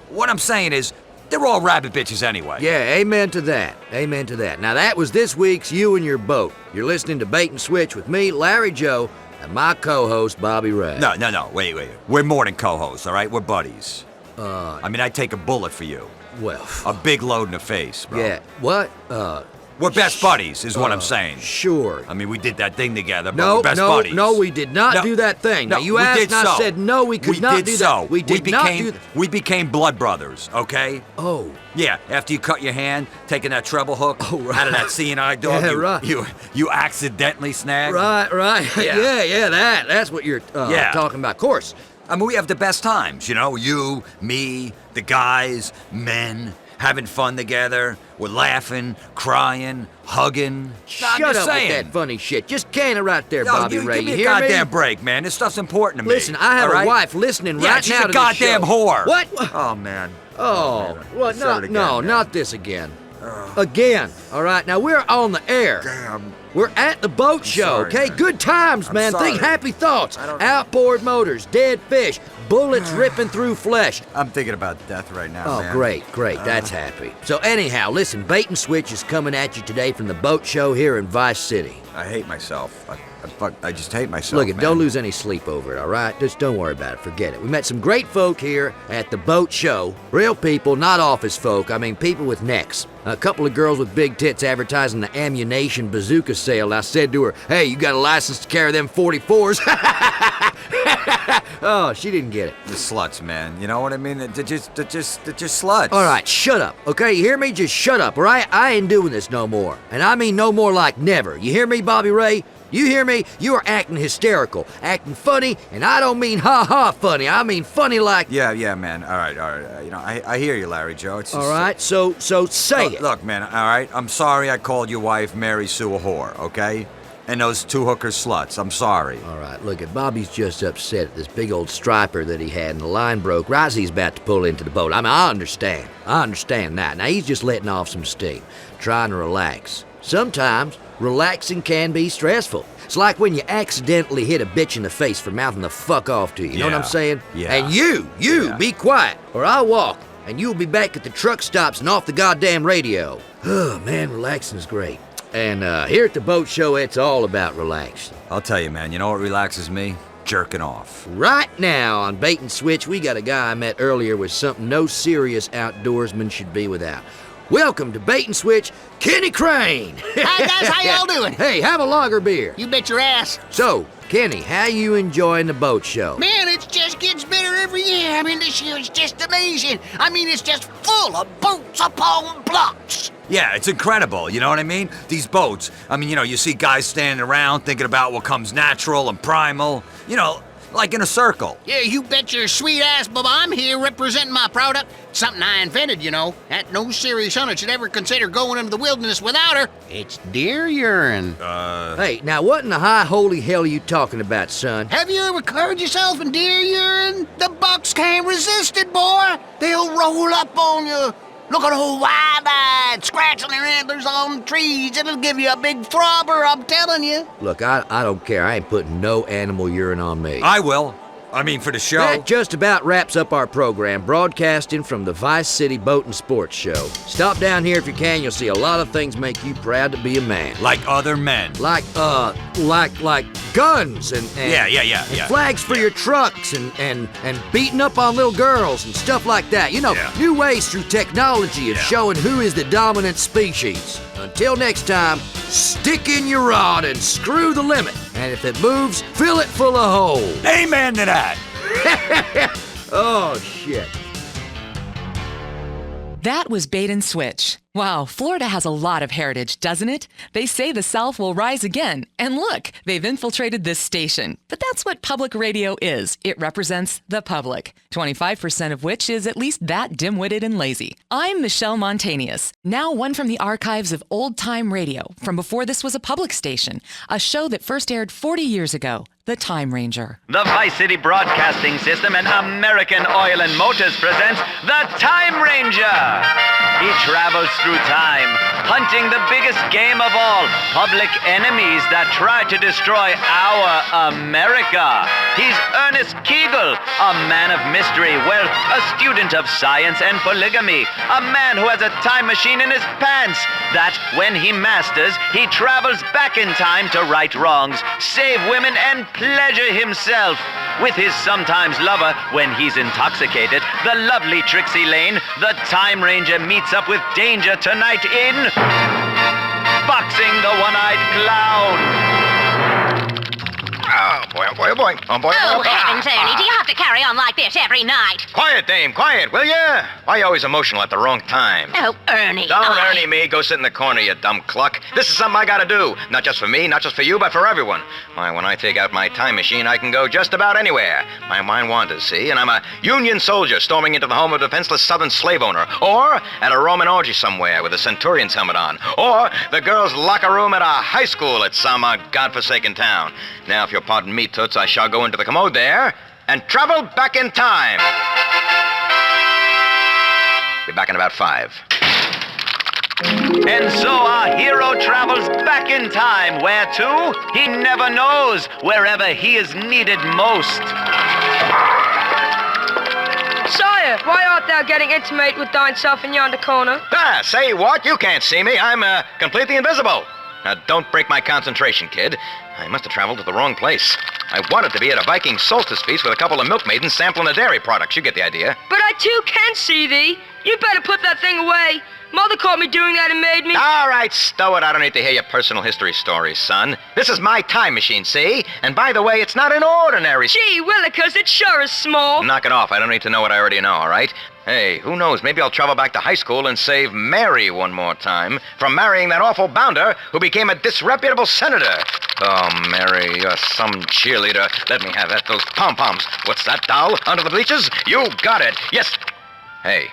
what I'm saying is, they're all rabbit bitches anyway. Yeah, amen to that. Amen to that. Now, that was this week's You and Your Boat. You're listening to Bait and Switch with me, Larry Joe, and my co-host, Bobby Ray. No, wait. We're more than co-hosts, all right? We're buddies. I'd take a bullet for you. Well... A big load in the face, bro. Yeah, what? We're best buddies, is what I'm saying. Sure. I mean, we did that thing together, but No, we're best buddies. No, we did not do that thing. No, Now, you we asked did and I so. said no, we could not do that. We did not do that. We became blood brothers, okay? Oh. Yeah, after you cut your hand, taking that treble hook right. out of that CNI dog, Yeah, right. you accidentally snagged. Right. Yeah. That's what you're talking about. Of course. I mean, we have the best times, you, me, the guys, men, having fun together. We're laughing, crying, hugging. Shut up with that funny shit. Just can it right there, Yo, Bobby you Ray. give me You a hear goddamn me? break, man. This stuff's important to me. Listen, I have all right? a wife listening right she's now a to goddamn this show. whore. What? Oh, man. Oh, well, Said it again, no, man. not this again. Again, all right? Now, we're on the air. Damn. We're at the boat show, sorry, okay? man. Good times, I'm man. sorry. Think happy thoughts. I don't- Outboard motors, dead fish, bullets ripping through flesh. I'm thinking about death right now, Oh, man. great. That's happy. So anyhow, listen, Bait and Switch is coming at you today from the boat show here in Vice City. I hate myself. I just hate myself, Look, man. don't lose any sleep over it, all right? Just don't worry about it. Forget it. We met some great folk here at the boat show. Real people, not office folk. I mean, people with necks. A couple of girls with big tits advertising the ammunition bazooka sale. I said to her, hey, you got a license to carry them 44s? Oh, she didn't get it. The sluts, man. You know what I mean? They're just sluts. All right, shut up, okay? You hear me? Just shut up, all right? I ain't doing this no more. And I mean no more like never. You hear me, Bobby Ray? You hear me? You are acting hysterical, acting funny, and I don't mean ha-ha funny. I mean funny like... Yeah, man. All right. I hear you, Larry Joe. It's just, All right, so say it. Look, man, all right? I'm sorry I called your wife Mary Sue a whore, okay? and those 2 hooker sluts. I'm sorry. All right, look, if Bobby's just upset at this big old striper that he had and the line broke right as he's about to pull into the boat. I mean, I understand. I understand that. Now, he's just letting off some steam, trying to relax. Sometimes, relaxing can be stressful. It's like when you accidentally hit a bitch in the face for mouthing the fuck off to you. You know what I'm saying? Yeah. And you, be quiet, or I'll walk, and you'll be back at the truck stops and off the goddamn radio. Oh, man, relaxing is great. And here at the boat show, it's all about relaxing. I'll tell you, man, you know what relaxes me? Jerking off. Right now on Bait and Switch, we got a guy I met earlier with something no serious outdoorsman should be without. Welcome to Bait and Switch, Kenny Crane. Hi guys, how y'all doing? Hey, have a lager beer. You bet your ass. So, Kenny, how you enjoying the boat show? Man, it just gets better every year. I mean, this year is just amazing. I mean, it's just full of boats upon blocks. Yeah, it's incredible, you know what I mean? These boats, I mean, you see guys standing around thinking about what comes natural and primal, like in a circle. Yeah, you bet your sweet ass, Bubba, I'm here representing my product. Something I invented, that no serious hunter should ever consider going into the wilderness without her. It's deer urine. Hey, now what in the high holy hell are you talking about, son? Have you ever covered yourself in deer urine? The bucks can't resist it, boy. They'll roll up on you. Look at old wide-eyed, scratching their antlers on trees. It'll give you a big throbber, I'm telling you. Look, I don't care. I ain't putting no animal urine on me. I will. I mean, for the show. That just about wraps up our program, broadcasting from the Vice City Boat and Sports Show. Stop down here if you can. You'll see a lot of things make you proud to be a man. Like other men. Like guns and Yeah. flags for your trucks and beating up on little girls and stuff like that. New ways through technology of showing who is the dominant species. Until next time, stick in your rod and screw the limit. And if it moves, fill it full of holes. Amen to that. Oh, shit. That was Bait and Switch. Wow, Florida has a lot of heritage, doesn't it? They say the South will rise again. And look, they've infiltrated this station. But that's what public radio is. It represents the public, 25% of which is at least that dim-witted and lazy. I'm Michelle Montanius, now one from the archives of old-time radio, from before this was a public station, a show that first aired 40 years ago, The Time Ranger. The Vice City Broadcasting System and American Oil and Motors presents The Time Ranger. He travels through time, hunting the biggest game of all, public enemies that try to destroy our America. He's Ernest Kegel, a man of mystery, a student of science and polygamy, a man who has a time machine in his pants that, when he masters, he travels back in time to right wrongs, save women, and pleasure himself. With his sometimes lover, when he's intoxicated, the lovely Trixie Lane, the Time Ranger meets up with danger tonight in Boxing the One-Eyed Clown. Oh, boy. Oh, heavens, Ernie, do you have to carry on like this every night? Quiet, dame, quiet, will ya? Why are you always emotional at the wrong time? Oh, Ernie. Don't Ernie me. Go sit in the corner, you dumb cluck. This is something I gotta do. Not just for me, not just for you, but for everyone. Why, when I take out my time machine, I can go just about anywhere. My mind wanders, see? And I'm a Union soldier storming into the home of a defenseless Southern slave owner. Or at a Roman orgy somewhere with a Centurion's helmet on. Or the girls' locker room at a high school at some godforsaken town. Now, if you'll pardon me, Toots, I shall go into the commode there and travel back in time. Be back in about 5. And so our hero travels back in time. Where to? He never knows. Wherever he is needed most. Sire, why art thou getting intimate with thyself in yonder corner? Ah, say what? You can't see me. I'm completely invisible. Now, don't break my concentration, kid. I must have traveled to the wrong place. I wanted to be at a Viking solstice feast with a couple of milkmaidens sampling the dairy products. You get the idea. But I too can see thee. You better put that thing away. Mother caught me doing that and made me... All right, stow it. I don't need to hear your personal history stories, son. This is my time machine, see? And by the way, it's not an ordinary... Gee willikers, it sure is small. Knock it off. I don't need to know what I already know, all right? Hey, who knows? Maybe I'll travel back to high school and save Mary one more time from marrying that awful bounder who became a disreputable senator. Oh, Mary, you're some cheerleader. Let me have that. Those pom-poms. What's that, doll? Under the bleachers? You got it. Yes. Hey,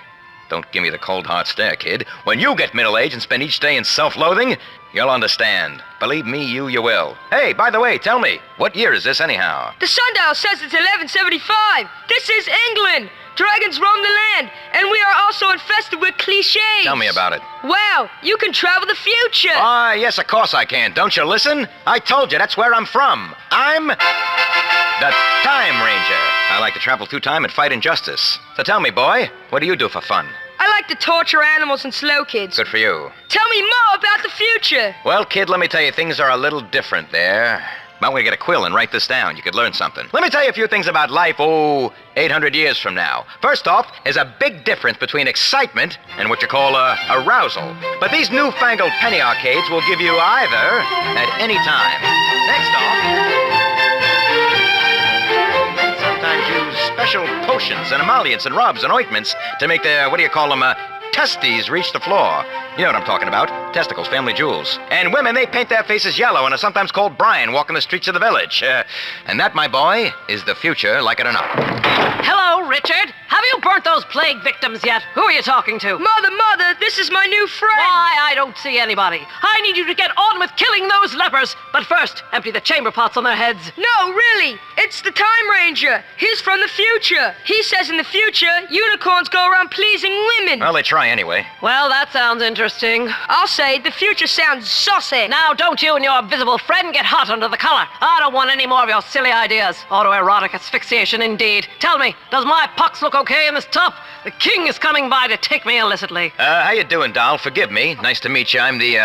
Don't give me the cold hard stare, kid. When you get middle-aged and spend each day in self-loathing, you'll understand. Believe me, you will. Hey, by the way, tell me, what year is this anyhow? The sundial says it's 1175. This is England. Dragons roam the land, and we are also infested with cliches. Tell me about it. Wow, you can travel the future. Yes, of course I can. Don't you listen? I told you, that's where I'm from. I'm the Time Ranger. I like to travel through time and fight injustice. So tell me, boy, what do you do for fun? I like to torture animals and slow kids. Good for you. Tell me more about the future. Well, kid, let me tell you, things are a little different there. Might want to get a quill and write this down. You could learn something. Let me tell you a few things about life, 800 years from now. First off, there's a big difference between excitement and what you call arousal. But these newfangled penny arcades will give you either at any time. Next off, men sometimes use special potions and emollients and rubs and ointments to make their, testes reach the floor. You know what I'm talking about. Testicles, family jewels. And women, they paint their faces yellow and are sometimes called Brian walking the streets of the village. And that, my boy, is the future, like it or not. Hello, Richard. Have you burnt those plague victims yet? Who are you talking to? Mother, this is my new friend. Why, I don't see anybody. I need you to get on with killing those lepers. But first, empty the chamber pots on their heads. No, really. It's the Time Ranger. He's from the future. He says in the future, unicorns go around pleasing women. Well, they try anyway. Well, that sounds interesting. I'll say the future sounds saucy. Now, don't you and your visible friend get hot under the collar. I don't want any more of your silly ideas. Autoerotic asphyxiation, indeed. Tell me, does my pox look okay in this top? The king is coming by to take me illicitly. How you doing, doll? Forgive me. Nice to meet you. I'm the,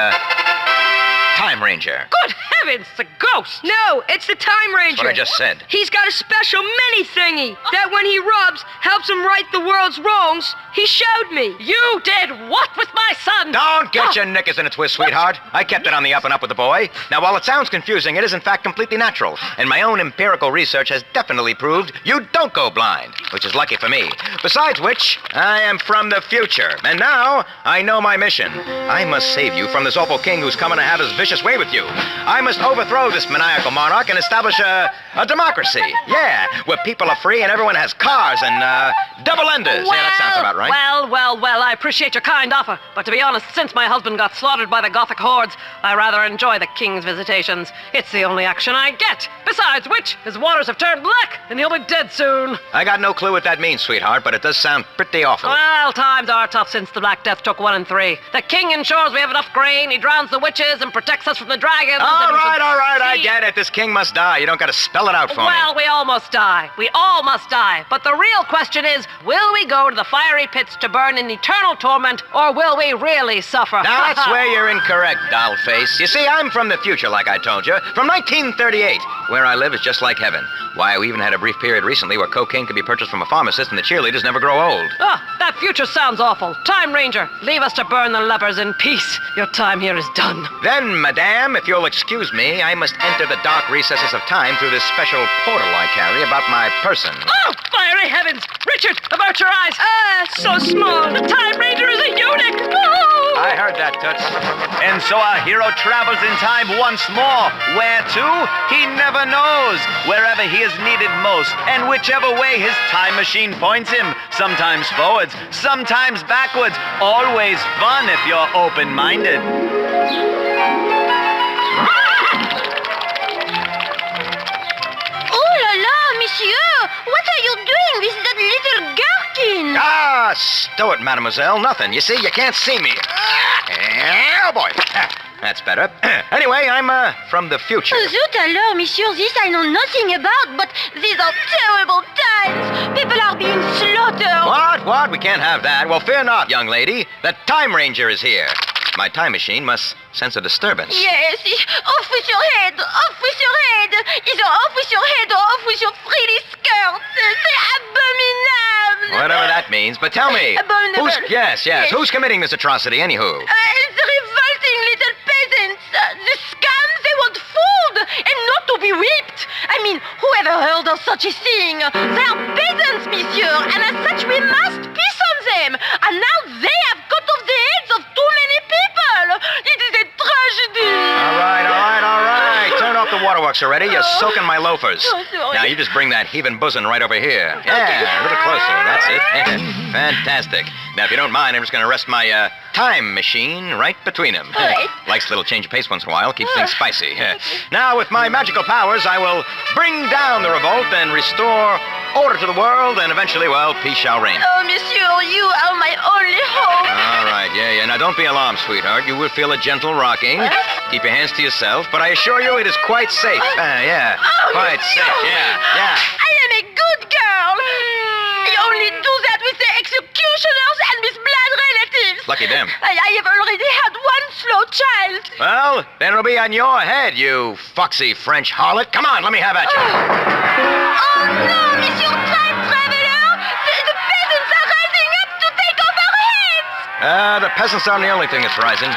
Time Ranger. Good heavens, the ghost! No, it's the Time Ranger. That's what I just said. He's got a special mini thingy that when he rubs, helps him right the world's wrongs. He showed me. You did what with my son? Don't get your knickers in a twist, sweetheart. I kept it on the up and up with the boy. Now, while it sounds confusing, it is in fact completely natural. And my own empirical research has definitely proved you don't go blind, which is lucky for me. Besides which, I am from the future. And now, I know my mission. I must save you from this awful king who's coming to have his vicious way with you. I must overthrow this maniacal monarch and establish a democracy. Yeah, where people are free and everyone has cars and double enders. Well, yeah, that sounds about right. Well, I appreciate your kind offer. But to be honest, since my husband got slaughtered by the Gothic hordes, I rather enjoy the king's visitations. It's the only action I get. Besides which, his waters have turned black and he'll be dead soon. I got no clue what that means, sweetheart, but it does sound pretty awful. Well, times are tough since the Black Death took 1 and 3. The king ensures we have enough grain, he drowns the witches, and protects us from the dragons. All right, I get it. This king must die. You don't got to spell it out for me. Well, we all must die. We all must die. But the real question is, will we go to the fiery pits to burn in eternal torment, or will we really suffer? Now, that's where you're incorrect, dollface. You see, I'm from the future, like I told you, from 1938. Where I live is just like heaven. Why, we even had a brief period recently where cocaine could be purchased from a pharmacist and the cheerleaders never grow old. That future sounds awful. Time Ranger, leave us to burn the lepers in peace. Your time here is done. Then, madame, if you'll excuse me, I must enter the dark recesses of time through this special portal I carry about my person. Oh, fiery heavens! Richard, avert your eyes! So small. The Time Ranger is a eunuch! Oh! I heard that, Toots. And so our hero travels in time once more. Where to? He never knows. Wherever he is needed most, and whichever way his time machine points him. Sometimes forwards, sometimes backwards. Always fun if you're open-minded. Oh la la, monsieur! What are you doing with that little gherkin? Stow it, mademoiselle. Nothing. You see, you can't see me. Oh, boy. That's better. Anyway, I'm, from the future. Zut alors, monsieur, this I know nothing about, but these are terrible times. People are being slaughtered. What? We can't have that. Well, fear not, young lady. The Time Ranger is here. My time machine must sense a disturbance. Yes, off with your head, off with your head. Either off with your head or off with your frilly skirt. C'est abominable. Whatever that means, but tell me. Abominable. Yes. Who's committing this atrocity, anywho? The revolting little peasants. The scums, they want food and not to be whipped. I mean, whoever heard of such a thing? They are peasants, monsieur, and as such we must piss on them. And now they have cut off the heads of too many people. It is a tragedy. All right. Turn off the waterworks already. You're soaking my loafers. Oh, sorry. Now, you just bring that heaving bosom right over here. Yeah, a little closer. That's it. Fantastic. Now, if you don't mind, I'm just going to rest my time machine right between them. All right. Likes a little change of pace once in a while. Keeps things spicy. Now, with my magical powers, I will bring down the revolt and restore order to the world, and eventually, well, peace shall reign. Oh, monsieur, you are my only hope. All right, yeah. Now, don't be alarmed, sweetheart. You will feel a gentle rocking. Keep your hands to yourself, but I assure you it is quite safe. Yeah, quite monsieur. safe. Yeah. I am a good girl. I only do that with the executioners and with blood relatives. Lucky them. I have already had one slow child. Well, then it'll be on your head, you foxy French harlot. Come on, let me have at you. Oh no, Monsieur Time Traveler! The peasants are rising up to take off our heads! The peasants aren't the only thing that's rising.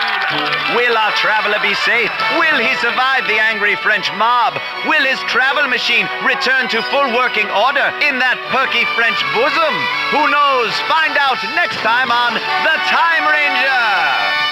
Will our traveler be safe? Will he survive the angry French mob? Will his travel machine return to full working order in that perky French bosom? Who knows? Find out next time on The Time Ranger!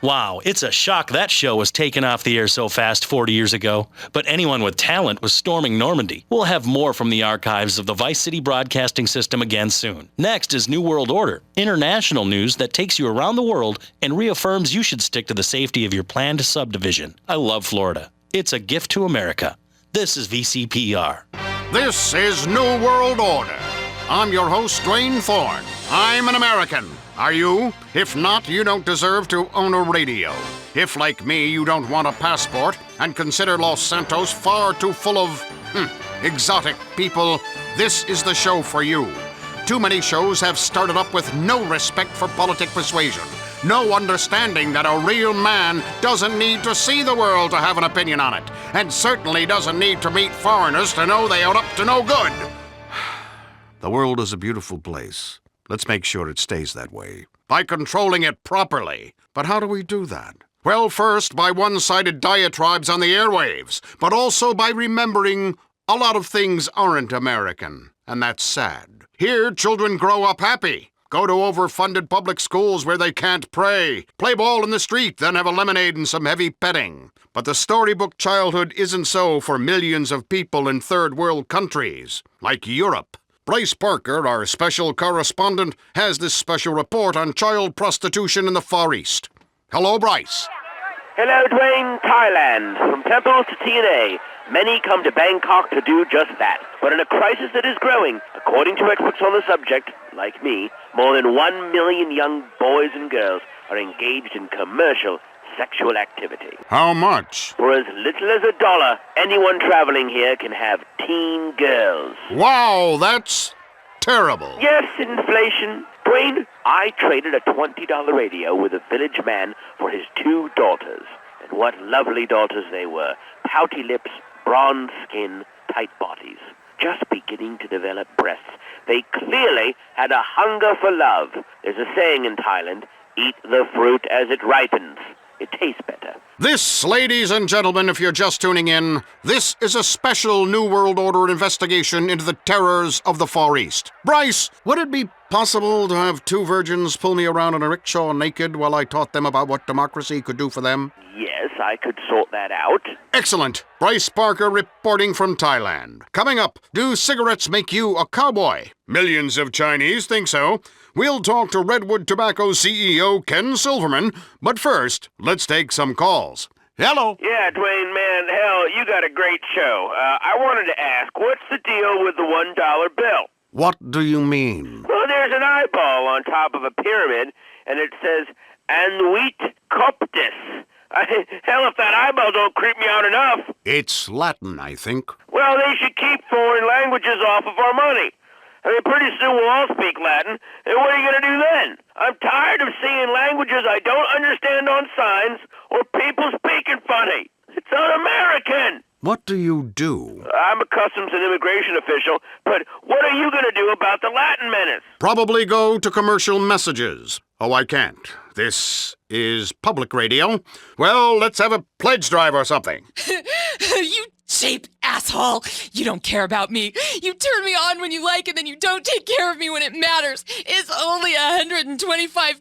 Wow, it's a shock that show was taken off the air so fast 40 years ago. But anyone with talent was storming Normandy. We'll have more from the archives of the Vice City Broadcasting System again soon. Next is New World Order, international news that takes you around the world and reaffirms you should stick to the safety of your planned subdivision. I love Florida. It's a gift to America. This is VCPR. This is New World Order. I'm your host, Dwayne Thorne. I'm an American. Are you? If not, you don't deserve to own a radio. If, like me, you don't want a passport and consider Los Santos far too full of, exotic people, this is the show for you. Too many shows have started up with no respect for politic persuasion, no understanding that a real man doesn't need to see the world to have an opinion on it, and certainly doesn't need to meet foreigners to know they are up to no good. The world is a beautiful place. Let's make sure it stays that way by controlling it properly. But how do we do that? Well, first, by one-sided diatribes on the airwaves, but also by remembering a lot of things aren't American, and that's sad. Here, children grow up happy, go to overfunded public schools where they can't pray, play ball in the street, then have a lemonade and some heavy petting. But the storybook childhood isn't so for millions of people in third world countries, like Europe. Bryce Parker, our special correspondent, has this special report on child prostitution in the Far East. Hello, Bryce. Hello, Dwayne. Thailand. From temples to TNA, many come to Bangkok to do just that. But in a crisis that is growing, according to experts on the subject, like me, more than 1 million young boys and girls are engaged in commercial sexual activity. How much? For as little as $1, anyone traveling here can have teen girls. Wow, that's terrible. Yes, inflation. Dwayne, I traded a $20 radio with a village man for his 2 daughters. And what lovely daughters they were. Pouty lips, bronze skin, tight bodies. Just beginning to develop breasts. They clearly had a hunger for love. There's a saying in Thailand, eat the fruit as it ripens. It tastes better. This, ladies and gentlemen, if you're just tuning in, this is a special New World Order investigation into the terrors of the Far East. Bryce, would it be possible to have 2 virgins pull me around in a rickshaw naked while I taught them about what democracy could do for them? Yes, I could sort that out. Excellent. Bryce Parker reporting from Thailand. Coming up, do cigarettes make you a cowboy? Millions of Chinese think so. We'll talk to Redwood Tobacco CEO Ken Silverman, but first, let's take some calls. Hello. Yeah, Dwayne, man, hell, you got a great show. I wanted to ask, what's the deal with the $1 bill? What do you mean? Well, there's an eyeball on top of a pyramid, and it says, Anuit Coptis. Hell, if that eyeball don't creep me out enough. It's Latin, I think. Well, they should keep foreign languages off of our money. I mean, pretty soon we'll all speak Latin, and what are you going to do then? I'm tired of seeing languages I don't understand on signs, or people speaking funny. It's un-American. What do you do? I'm a customs and immigration official, but what are you going to do about the Latin menace? Probably go to commercial messages. Oh, I can't. This is public radio. Well, let's have a pledge drive or something. You cheap asshole! You don't care about me. You turn me on when you like, and then you don't take care of me when it matters. It's only $125.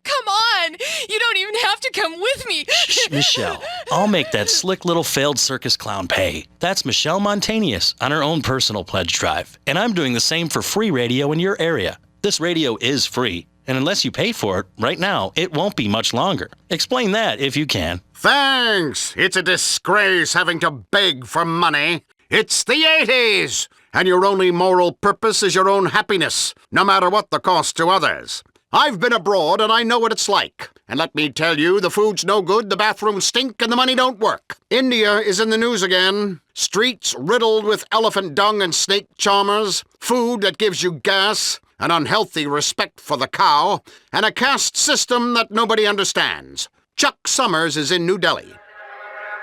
Come on! You don't even have to come with me. Shh, Michelle. I'll make that slick little failed circus clown pay. That's Michelle Montanius on her own personal pledge drive. And I'm doing the same for free radio in your area. This radio is free, and unless you pay for it, right now, it won't be much longer. Explain that if you can. Thanks! It's a disgrace having to beg for money. It's the 80s! And your only moral purpose is your own happiness, no matter what the cost to others. I've been abroad and I know what it's like. And let me tell you, the food's no good, the bathrooms stink, and the money don't work. India is in the news again. Streets riddled with elephant dung and snake charmers, food that gives you gas, an unhealthy respect for the cow, and a caste system that nobody understands. Chuck Summers is in New Delhi.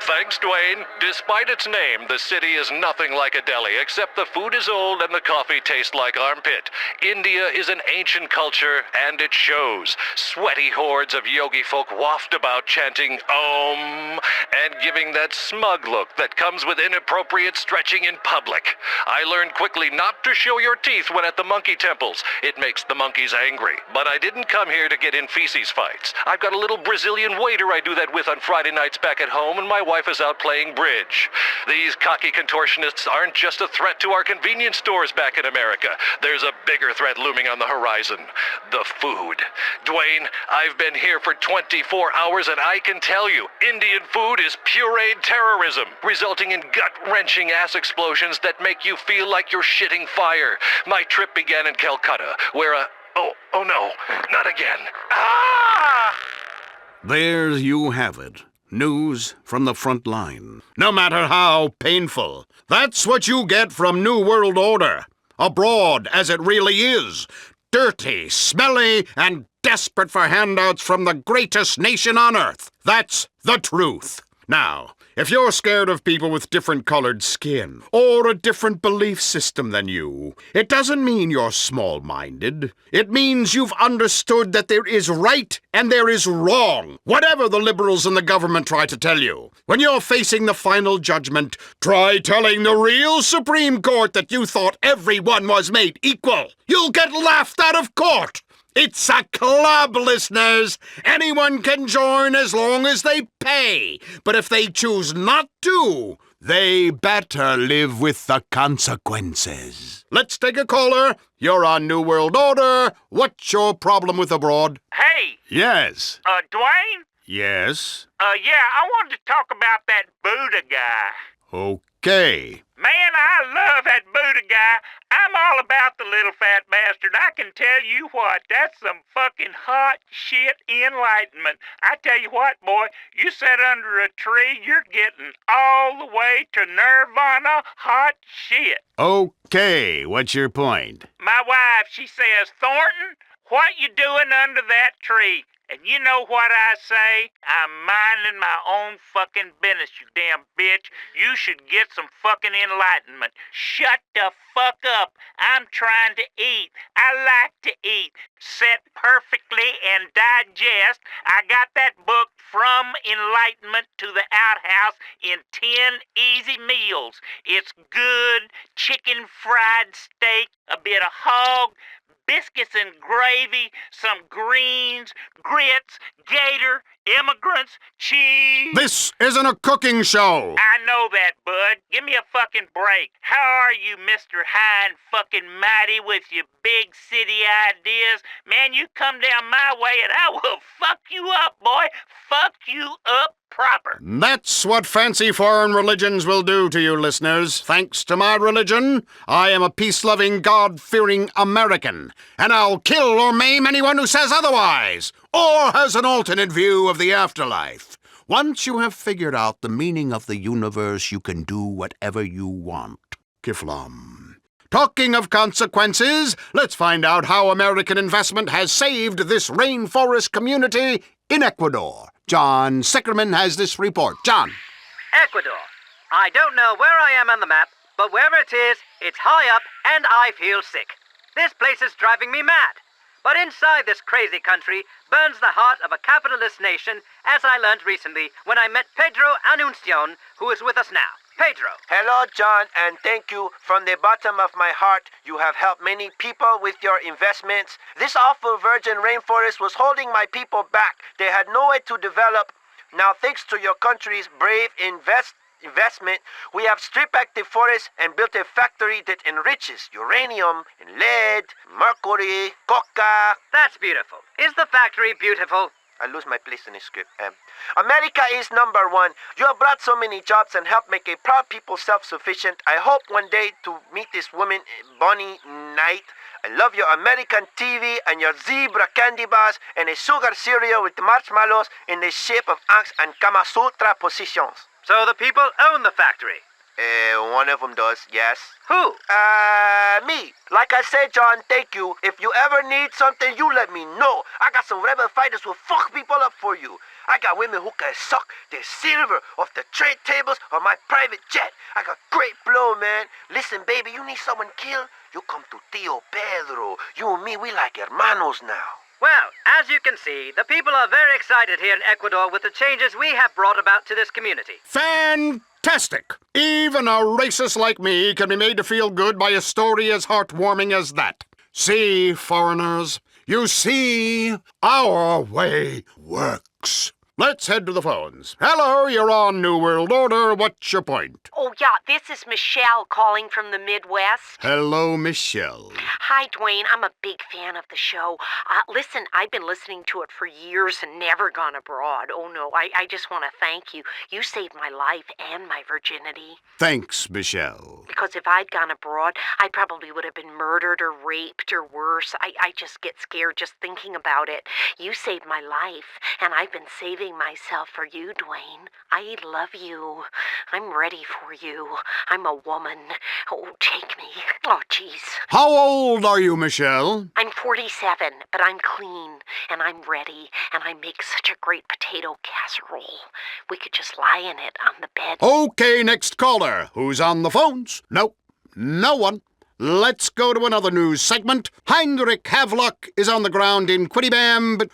Thanks, Dwayne. Despite its name, the city is nothing like a deli, except the food is old and the coffee tastes like armpit. India is an ancient culture, and it shows. Sweaty hordes of yogi folk waft about chanting Om and giving that smug look that comes with inappropriate stretching in public. I learned quickly not to show your teeth when at the monkey temples. It makes the monkeys angry. But I didn't come here to get in feces fights. I've got a little Brazilian waiter I do that with on Friday nights back at home, and my wife is out playing bridge. These cocky contortionists aren't just a threat to our convenience stores back in America. There's a bigger threat looming on the horizon. The food. Dwayne, I've been here for 24 hours and I can tell you, Indian food is pureed terrorism, resulting in gut-wrenching ass explosions that make you feel like you're shitting fire. My trip began in Calcutta, where oh no, not again. Ah! There you have it. News from the front line. No matter how painful. That's what you get from New World Order. Abroad, as it really is. Dirty, smelly, and desperate for handouts from the greatest nation on earth. That's the truth. Now, if you're scared of people with different colored skin or a different belief system than you, it doesn't mean you're small-minded. It means you've understood that there is right and there is wrong, whatever the liberals and the government try to tell you. When you're facing the final judgment, try telling the real Supreme Court that you thought everyone was made equal. You'll get laughed out of court. It's a club, listeners. Anyone can join as long as they pay. But if they choose not to, they better live with the consequences. Let's take a caller. You're on New World Order. What's your problem with abroad? Hey. Yes. Dwayne? Yes? Yeah, I wanted to talk about that Buddha guy. Okay. Man, I love that Buddha guy. I'm all about the little fat bastard. I can tell you what, that's some fucking hot shit enlightenment. I tell you what, boy, you sit under a tree, you're getting all the way to nirvana hot shit. Okay, what's your point? My wife, she says, Thornton, what you doing under that tree? And you know what I say? I'm minding my own fucking business, you damn bitch. You should get some fucking enlightenment. Shut the fuck up. I'm trying to eat. I like to eat. Set perfectly and digest. I got that book From Enlightenment to the Outhouse in 10 easy meals. It's good chicken fried steak, a bit of hog, biscuits and gravy, some greens, grits, gator, immigrants, cheese. This isn't a cooking show. I know that, bud. Give me a fucking break. How are you, Mr. High and fucking Mighty, with your big city ideas? Man, you come down my way and I will fuck you up, boy. Fuck you up proper. That's what fancy foreign religions will do to you, listeners. Thanks to my religion, I am a peace-loving, God-fearing American, and I'll kill or maim anyone who says otherwise, or has an alternate view of the afterlife. Once you have figured out the meaning of the universe, you can do whatever you want. Kiflam. Talking of consequences, let's find out how American investment has saved this rainforest community in Ecuador. John Sickerman has this report. John. Ecuador. I don't know where I am on the map, but wherever it is, it's high up and I feel sick. This place is driving me mad. But inside this crazy country burns the heart of a capitalist nation, as I learned recently when I met Pedro Anuncion, who is with us now. Pedro. Hello, John, and thank you from the bottom of my heart. You have helped many people with your investments. This awful virgin rainforest was holding my people back. They had no way to develop. Now, thanks to your country's brave investment, we have stripped back the forest and built a factory that enriches uranium and lead, mercury, coca. That's beautiful. Is the factory beautiful? I lose my place in the script. America is number one. You have brought so many jobs and helped make a proud people self-sufficient. I hope one day to meet this woman, Bonnie Knight. I love your American TV and your zebra candy bars and a sugar cereal with marshmallows in the shape of ants and Kama Sutra positions. So the people own the factory? One of them does, yes. Who? Me. Like I said, John, thank you. If you ever need something, you let me know. I got some rebel fighters who fuck people up for you. I got women who can suck the silver off the trade tables of my private jet. I got great blow, man. Listen, baby, you need someone killed? You come to Tio Pedro. You and me, we like hermanos now. Well, as you can see, the people are very excited here in Ecuador with the changes we have brought about to this community. Fantastic! Even a racist like me can be made to feel good by a story as heartwarming as that. See, foreigners, you see, our way works. Let's head to the phones. Hello, you're on New World Order. What's your point? Oh, yeah, this is Michelle calling from the Midwest. Hello, Michelle. Hi, Dwayne. I'm a big fan of the show. Listen, I've been listening to it for years and never gone abroad. Oh, no, I just want to thank you. You saved my life and my virginity. Thanks, Michelle. Because if I'd gone abroad, I probably would have been murdered or raped or worse. I just get scared just thinking about it. You saved my life, and I've been saving myself for you, Dwayne. I love you. I'm ready for you. I'm a woman. Oh, take me. Oh, jeez. How old are you, Michelle? I'm 47, but I'm clean, and I'm ready, and I make such a great potato casserole. We could just lie in it on the bed. Okay, next caller. Who's on the phones? Nope, no one. Let's go to another news segment. Heinrich Havelock is on the ground in Quidibam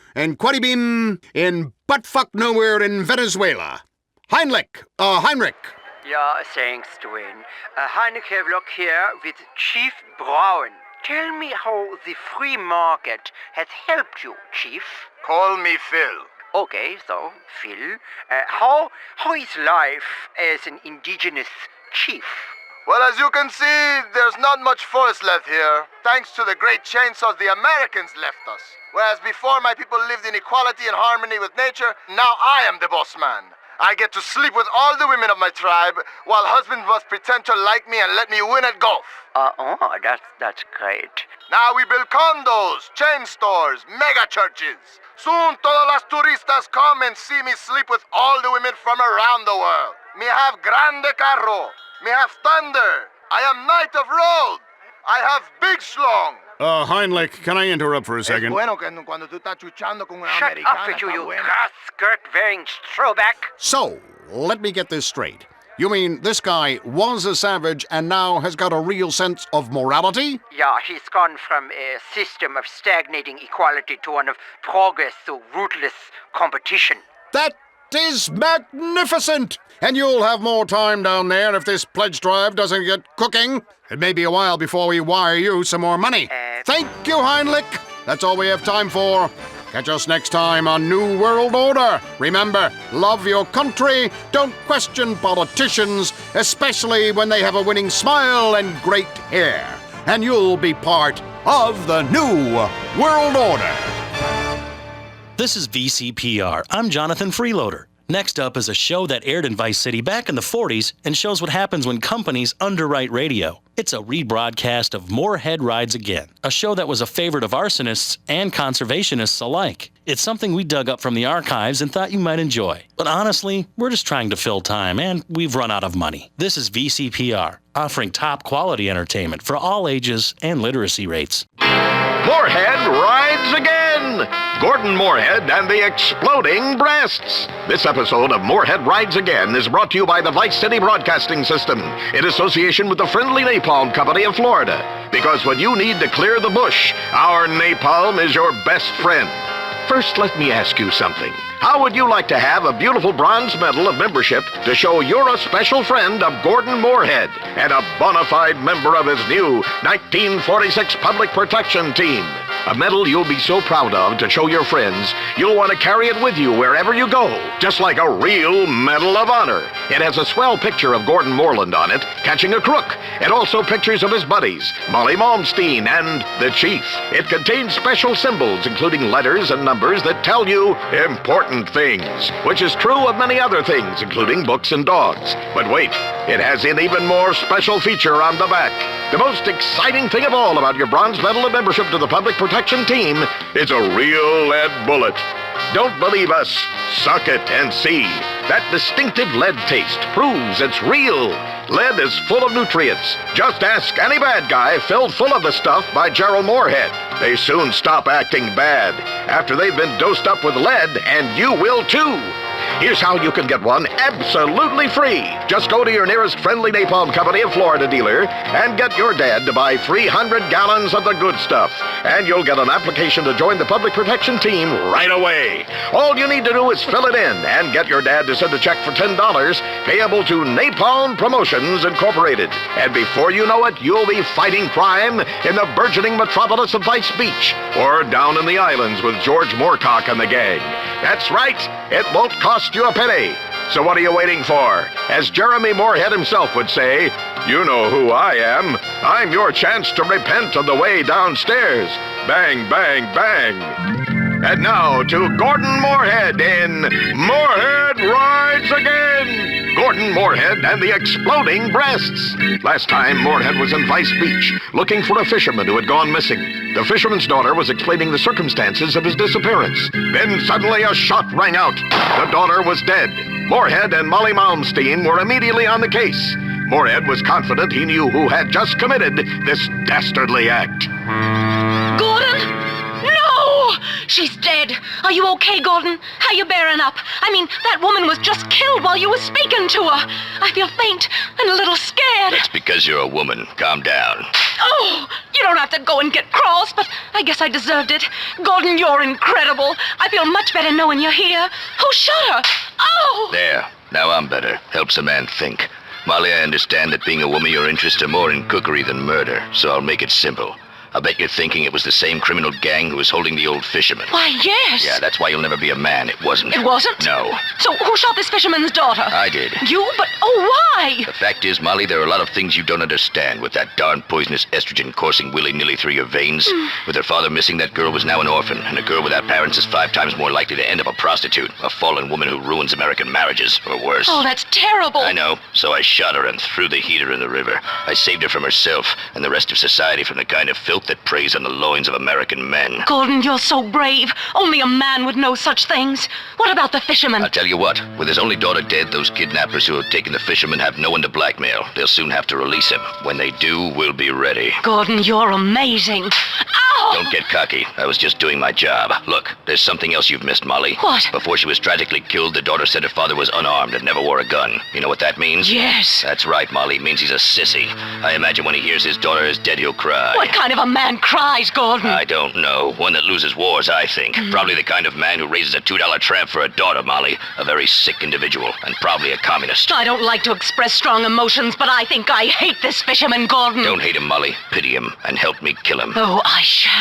in buttfuck nowhere in Venezuela. Heinrich. Yeah, thanks, Dwayne. Heinrich Havelock here with Chief Brown. Tell me how the free market has helped you, Chief. Call me Phil. Okay, so, Phil, how is life as an indigenous chief? Well, as you can see, there's not much forest left here, thanks to the great chainsaws the Americans left us. Whereas before my people lived in equality and harmony with nature, now I am the boss man. I get to sleep with all the women of my tribe, while husbands must pretend to like me and let me win at golf. That's great. Now we build condos, chain stores, mega churches. Soon todas las turistas come and see me sleep with all the women from around the world. Me have grande carro. Me have thunder. I am knight of road. I have big schlong. Heinrich, can I interrupt for a second? Shut up with you grass-skirt-wearing throwback. So, let me get this straight. You mean this guy was a savage and now has got a real sense of morality? Yeah, he's gone from a system of stagnating equality to one of progress through ruthless competition. That is magnificent! And you'll have more time down there if this pledge drive doesn't get cooking. It may be a while before we wire you some more money. Thank you, Heinrich. That's all we have time for. Catch us next time on New World Order. Remember, love your country. Don't question politicians, especially when they have a winning smile and great hair. And you'll be part of the New World Order. This is VCPR. I'm Jonathan Freeloader. Next up is a show that aired in Vice City back in the 40s and shows what happens when companies underwrite radio. It's a rebroadcast of Moorhead Rides Again, a show that was a favorite of arsonists and conservationists alike. It's something we dug up from the archives and thought you might enjoy. But honestly, we're just trying to fill time, and we've run out of money. This is VCPR, offering top quality entertainment for all ages and literacy rates. Moorhead rides again! Gordon Moorhead and the Exploding Breasts. This episode of Moorhead Rides Again is brought to you by the Vice City Broadcasting System in association with the Friendly Napalm Company of Florida. Because when you need to clear the bush, our napalm is your best friend. First, let me ask you something. How would you like to have a beautiful bronze medal of membership to show you're a special friend of Gordon Moorhead and a bona fide member of his new 1946 Public Protection Team? A medal you'll be so proud of to show your friends, you'll want to carry it with you wherever you go, just like a real Medal of Honor. It has a swell picture of Gordon Moreland on it, catching a crook, and also pictures of his buddies, Molly Malmsteen and the Chief. It contains special symbols, including letters and numbers that tell you important things, which is true of many other things, including books and dogs. But wait, it has an even more special feature on the back. The most exciting thing of all about your bronze medal of membership to the Public Protection Team is a real lead bullet. Don't believe us? Suck it and see. That distinctive lead taste proves it's real. Lead is full of nutrients. Just ask any bad guy filled full of the stuff by Gerald Moorhead. They soon stop acting bad after they've been dosed up with lead, and you will too. Here's how you can get one absolutely free. Just go to your nearest Friendly Napalm Company of Florida dealer and get your dad to buy 300 gallons of the good stuff. And you'll get an application to join the Public Protection Team right away. All you need to do is fill it in and get your dad to send a check for $10 payable to Napalm Promotions Incorporated. And before you know it, you'll be fighting crime in the burgeoning metropolis of Vice Beach or down in the islands with George Moorcock and the gang. That's right. It won't cost you a penny. So what are you waiting for? As Jeremy Moorhead himself would say, you know who I am. I'm your chance to repent on the way downstairs. Bang, bang, bang. And now to Gordon Moorhead in Moorhead Rides Again. Gordon Moorhead and the Exploding Breasts. Last time, Moorhead was in Vice Beach, looking for a fisherman who had gone missing. The fisherman's daughter was explaining the circumstances of his disappearance. Then suddenly a shot rang out. The daughter was dead. Moorhead and Molly Malmsteen were immediately on the case. Moorhead was confident he knew who had just committed this dastardly act. Gordon? No! She's dead. Are you okay, Gordon? How you bearing up? I mean, that woman was just killed while you were speaking to her. I feel faint and a little scared. That's because you're a woman. Calm down. Oh, you don't have to go and get cross, but I guess I deserved it. Gordon, you're incredible. I feel much better knowing you're here. Who shot her? Oh! There. Now I'm better. Helps a man think. Molly, I understand that being a woman your interests are more in cookery than murder, so I'll make it simple. I bet you're thinking it was the same criminal gang who was holding the old fisherman. Why, yes. Yeah, that's why you'll never be a man. It wasn't. It wasn't? No. So who shot this fisherman's daughter? I did. You? But, why? The fact is, Molly, there are a lot of things you don't understand with that darn poisonous estrogen coursing willy-nilly through your veins. With her father missing, that girl was now an orphan, and a girl without parents is 5 times more likely to end up a prostitute, a fallen woman who ruins American marriages, or worse. Oh, that's terrible. I know. So I shot her and threw the heater in the river. I saved her from herself and the rest of society from the kind of filth that preys on the loins of American men. Gordon, you're so brave. Only a man would know such things. What about the fisherman? I'll tell you what. With his only daughter dead, those kidnappers who have taken the fisherman have no one to blackmail. They'll soon have to release him. When they do, we'll be ready. Gordon, you're amazing. Ow! Don't get cocky. I was just doing my job. Look, there's something else you've missed, Molly. What? Before she was tragically killed, the daughter said her father was unarmed and never wore a gun. You know what that means? Yes. That's right, Molly. It means he's a sissy. I imagine when he hears his daughter is dead, he'll cry. What kind of a man cries, Gordon? I don't know. One that loses wars, I think. Probably the kind of man who raises a $2 tramp for a daughter, Molly. A very sick individual, and probably a communist. I don't like to express strong emotions, but I think I hate this fisherman, Gordon. Don't hate him, Molly. Pity him, and help me kill him. Oh, I shall.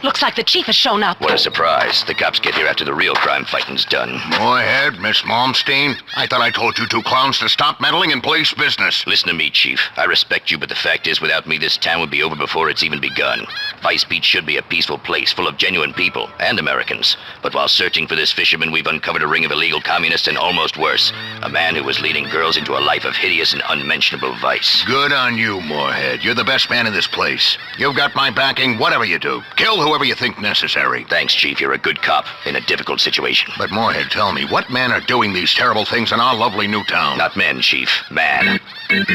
Looks like the chief has shown up. What a surprise. The cops get here after the real crime fighting's done. Moorhead, Miss Malmsteen, I thought I told you two clowns to stop meddling in police business. Listen to me, Chief. I respect you, but the fact is, without me, this town would be over before it's even begun. Vice Beach should be a peaceful place full of genuine people and Americans. But while searching for this fisherman, we've uncovered a ring of illegal communists and almost worse, a man who was leading girls into a life of hideous and unmentionable vice. Good on you, Moorhead. You're the best man in this place. You've got my backing, whatever you do. Kill whoever you think necessary. Thanks, Chief. You're a good cop in a difficult situation. But Moorhead, tell me, what men are doing these terrible things in our lovely new town? Not men, Chief. Man.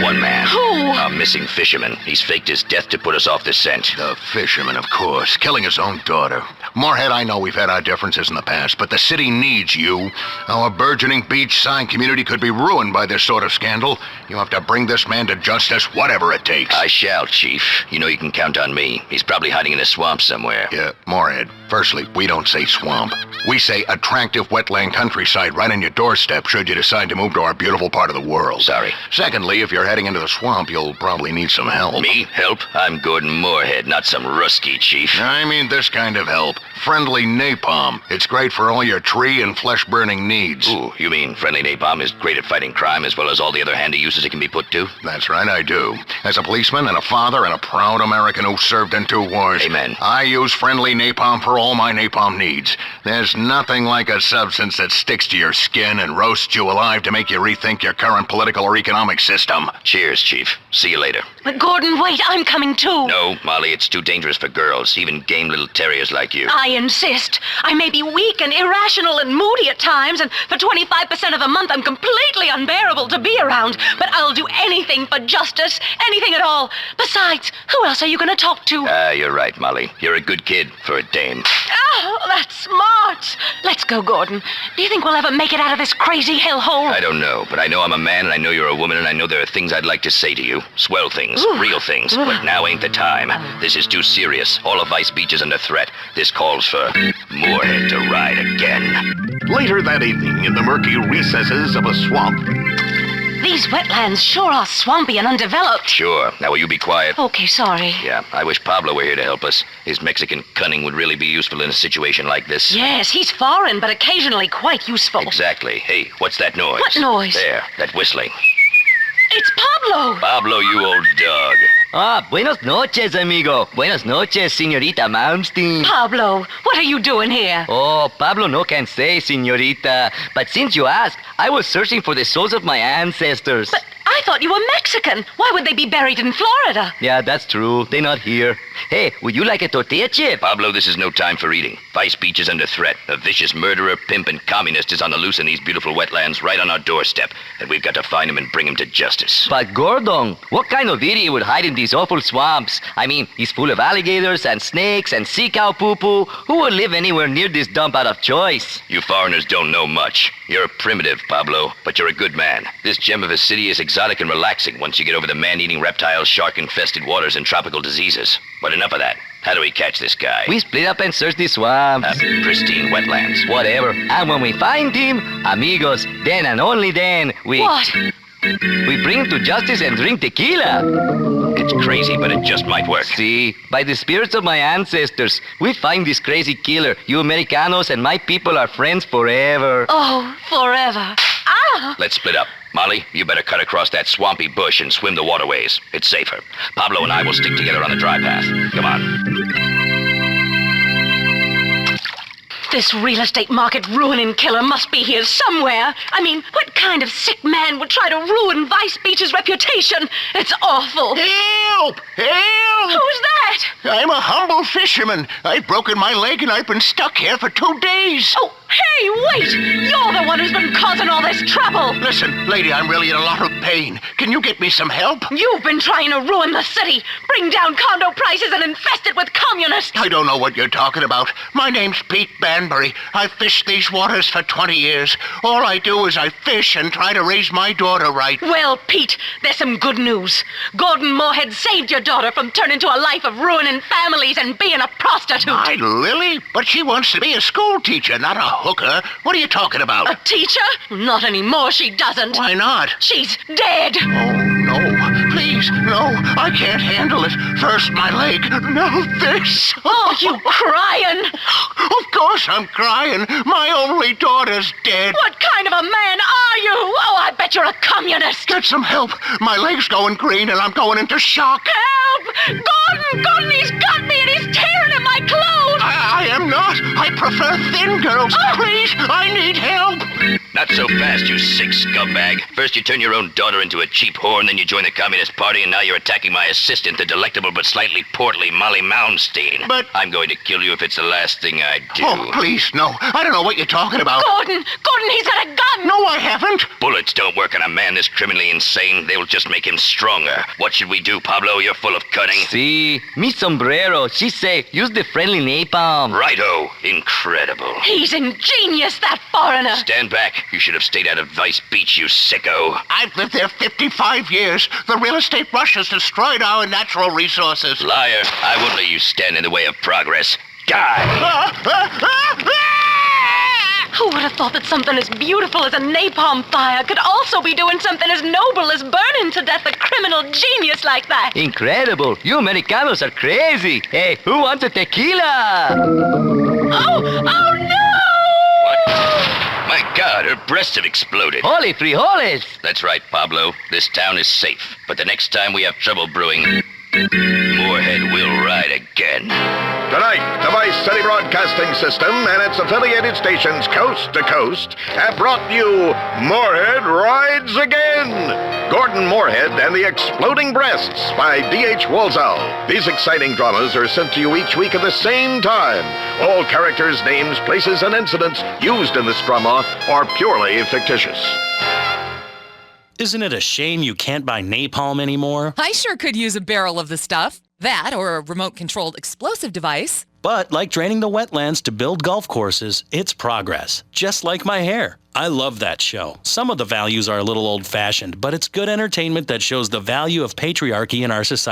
One man. Who? A missing fisherman. He's faked his death to put us off the scent. The fisherman, of course. Killing his own daughter. Moorhead, I know we've had our differences in the past, but the city needs you. Our burgeoning beachside community could be ruined by this sort of scandal. You have to bring this man to justice, whatever it takes. I shall, Chief. You know you can count on me. He's probably hiding in a swamp somewhere. there. Yeah, Moorhead. Firstly, we don't say swamp. We say attractive wetland countryside right on your doorstep should you decide to move to our beautiful part of the world. Sorry. Secondly, if you're heading into the swamp, you'll probably need some help. Me? Help? I'm Gordon Moorhead, not some rusky chief. I mean this kind of help. Friendly napalm. It's great for all your tree and flesh-burning needs. Ooh, you mean friendly napalm is great at fighting crime as well as all the other handy uses it can be put to? That's right, I do. As a policeman and a father and a proud American who served in 2 wars, Amen. I use friendly napalm for all my napalm needs. There's nothing like a substance that sticks to your skin and roasts you alive to make you rethink your current political or economic system. Cheers, Chief. See you later. But Gordon, wait, I'm coming too. No, Molly, it's too dangerous for girls, even game little terriers like you. I insist. I may be weak and irrational and moody at times, and for 25% of the month I'm completely unbearable to be around, but I'll do anything for justice, anything at all. Besides, who else are you going to talk to? You're right, Molly. You're a good kid for a dame. Oh, that's smart. Let's go, Gordon. Do you think we'll ever make it out of this crazy hellhole? I don't know, but I know I'm a man, and I know you're a woman, and I know there are things I'd like to say to you. Swell things, real things, but now ain't the time. This is too serious. All of Vice Beach is under threat. This calls for Moorhead to ride again. Later that evening, in the murky recesses of a swamp. These wetlands sure are swampy and undeveloped. Sure. Now will you be quiet? Okay, sorry. Yeah, I wish Pablo were here to help us. His Mexican cunning would really be useful in a situation like this. Yes, he's foreign, but occasionally quite useful. Exactly. Hey, what's that noise? What noise? There, that whistling. It's Pablo! Pablo, you old dog. Ah, buenos noches, amigo. Buenos noches, señorita Malmsteen. Pablo, what are you doing here? Oh, Pablo no can say, señorita. But since you ask, I was searching for the souls of my ancestors. But I thought you were Mexican. Why would they be buried in Florida? Yeah, that's true. They're not here. Hey, would you like a tortilla chip? Pablo, this is no time for eating. Vice Beach is under threat. A vicious murderer, pimp, and communist is on the loose in these beautiful wetlands right on our doorstep. And we've got to find him and bring him to justice. But Gordon, what kind of idiot would hide in these awful swamps? I mean, he's full of alligators and snakes and sea cow poo-poo. Who would live anywhere near this dump out of choice? You foreigners don't know much. You're a primitive, Pablo, but you're a good man. This gem of a city is exotic and relaxing once you get over the man-eating reptiles, shark-infested waters, and tropical diseases. But enough of that. How do we catch this guy? We split up and search the swamps. Pristine wetlands. Whatever. And when we find him, amigos, then and only then, we... What? We bring him to justice and drink tequila. It's crazy, but it just might work. See, by the spirits of my ancestors, we find this crazy killer. You Americanos and my people are friends forever. Oh, forever. Ah! Let's split up. Molly, you better cut across that swampy bush and swim the waterways. It's safer. Pablo and I will stick together on the dry path. Come on. This real estate market ruining killer must be here somewhere. I mean, what kind of sick man would try to ruin Vice Beach's reputation? It's awful. Help! Help! Who's that? I'm a humble fisherman. I've broken my leg and I've been stuck here for 2 days. Oh, hey, wait! You're the one who's been causing all this trouble. Listen, lady, I'm really in a lot of pain. Can you get me some help? You've been trying to ruin the city, bring down condo prices and infest it with communists. I don't know what you're talking about. My name's Pete Banbury. I've fished these waters for 20 years. All I do is I fish and try to raise my daughter right. Well, Pete, there's some good news. Gordon Moorhead saved your daughter from turning to a life of ruining families and being a prostitute. My Lily? But she wants to be a school teacher, not a hooker. What are you talking about? A teacher? Not anymore, she doesn't. Why not? She's dead. Oh, no. Please, no. I can't handle it. First my leg, now this. Oh, you crying? Of course I'm crying. My only daughter's dead. What kind of a man are you? Oh, I bet you're a communist. Get some help. My leg's going green and I'm going into shock. Help! Gordon, he's got me and he's tearing at my clothes. I am not. I prefer thin girls. Please, I need help. Not so fast, you sick scumbag. First you turn your own daughter into a cheap whore, and then you join the Communist Party, and now you're attacking my assistant, the delectable but slightly portly Molly Malmsteen. But... I'm going to kill you if it's the last thing I do. Oh, please, no. I don't know what you're talking about. Gordon, he's got a gun. No, I haven't. Bullets don't work on a man this criminally insane. They will just make him stronger. What should we do, Pablo? You're full of cunning. See, mi sombrero. She say, use the friendly napalm. Righto. Incredible. He's ingenious, that foreigner. Stand back. You should have stayed out of Vice Beach, you sicko. I've lived there 55 years. The real estate rush has destroyed our natural resources. Liar. I won't let you stand in the way of progress. guy. Who would have thought that something as beautiful as a napalm fire could also be doing something as noble as burning to death a criminal genius like that? Incredible. You Americanos are crazy. Hey, who wants a tequila? Oh no! My God, her breasts have exploded. Holy frijoles! That's right, Pablo. This town is safe. But the next time we have trouble brewing, Moorhead will ride again. Tonight, the Vice City Broadcasting System and its affiliated stations coast to coast have brought you Moorhead Rides Again! Gordon Moorhead and the Exploding Breasts by D.H. Walsall. These exciting dramas are sent to you each week at the same time. All characters, names, places, and incidents used in this drama are purely fictitious. Isn't it a shame you can't buy napalm anymore? I sure could use a barrel of the stuff. That or a remote-controlled explosive device. But like draining the wetlands to build golf courses, it's progress. Just like my hair. I love that show. Some of the values are a little old-fashioned, but it's good entertainment that shows the value of patriarchy in our society.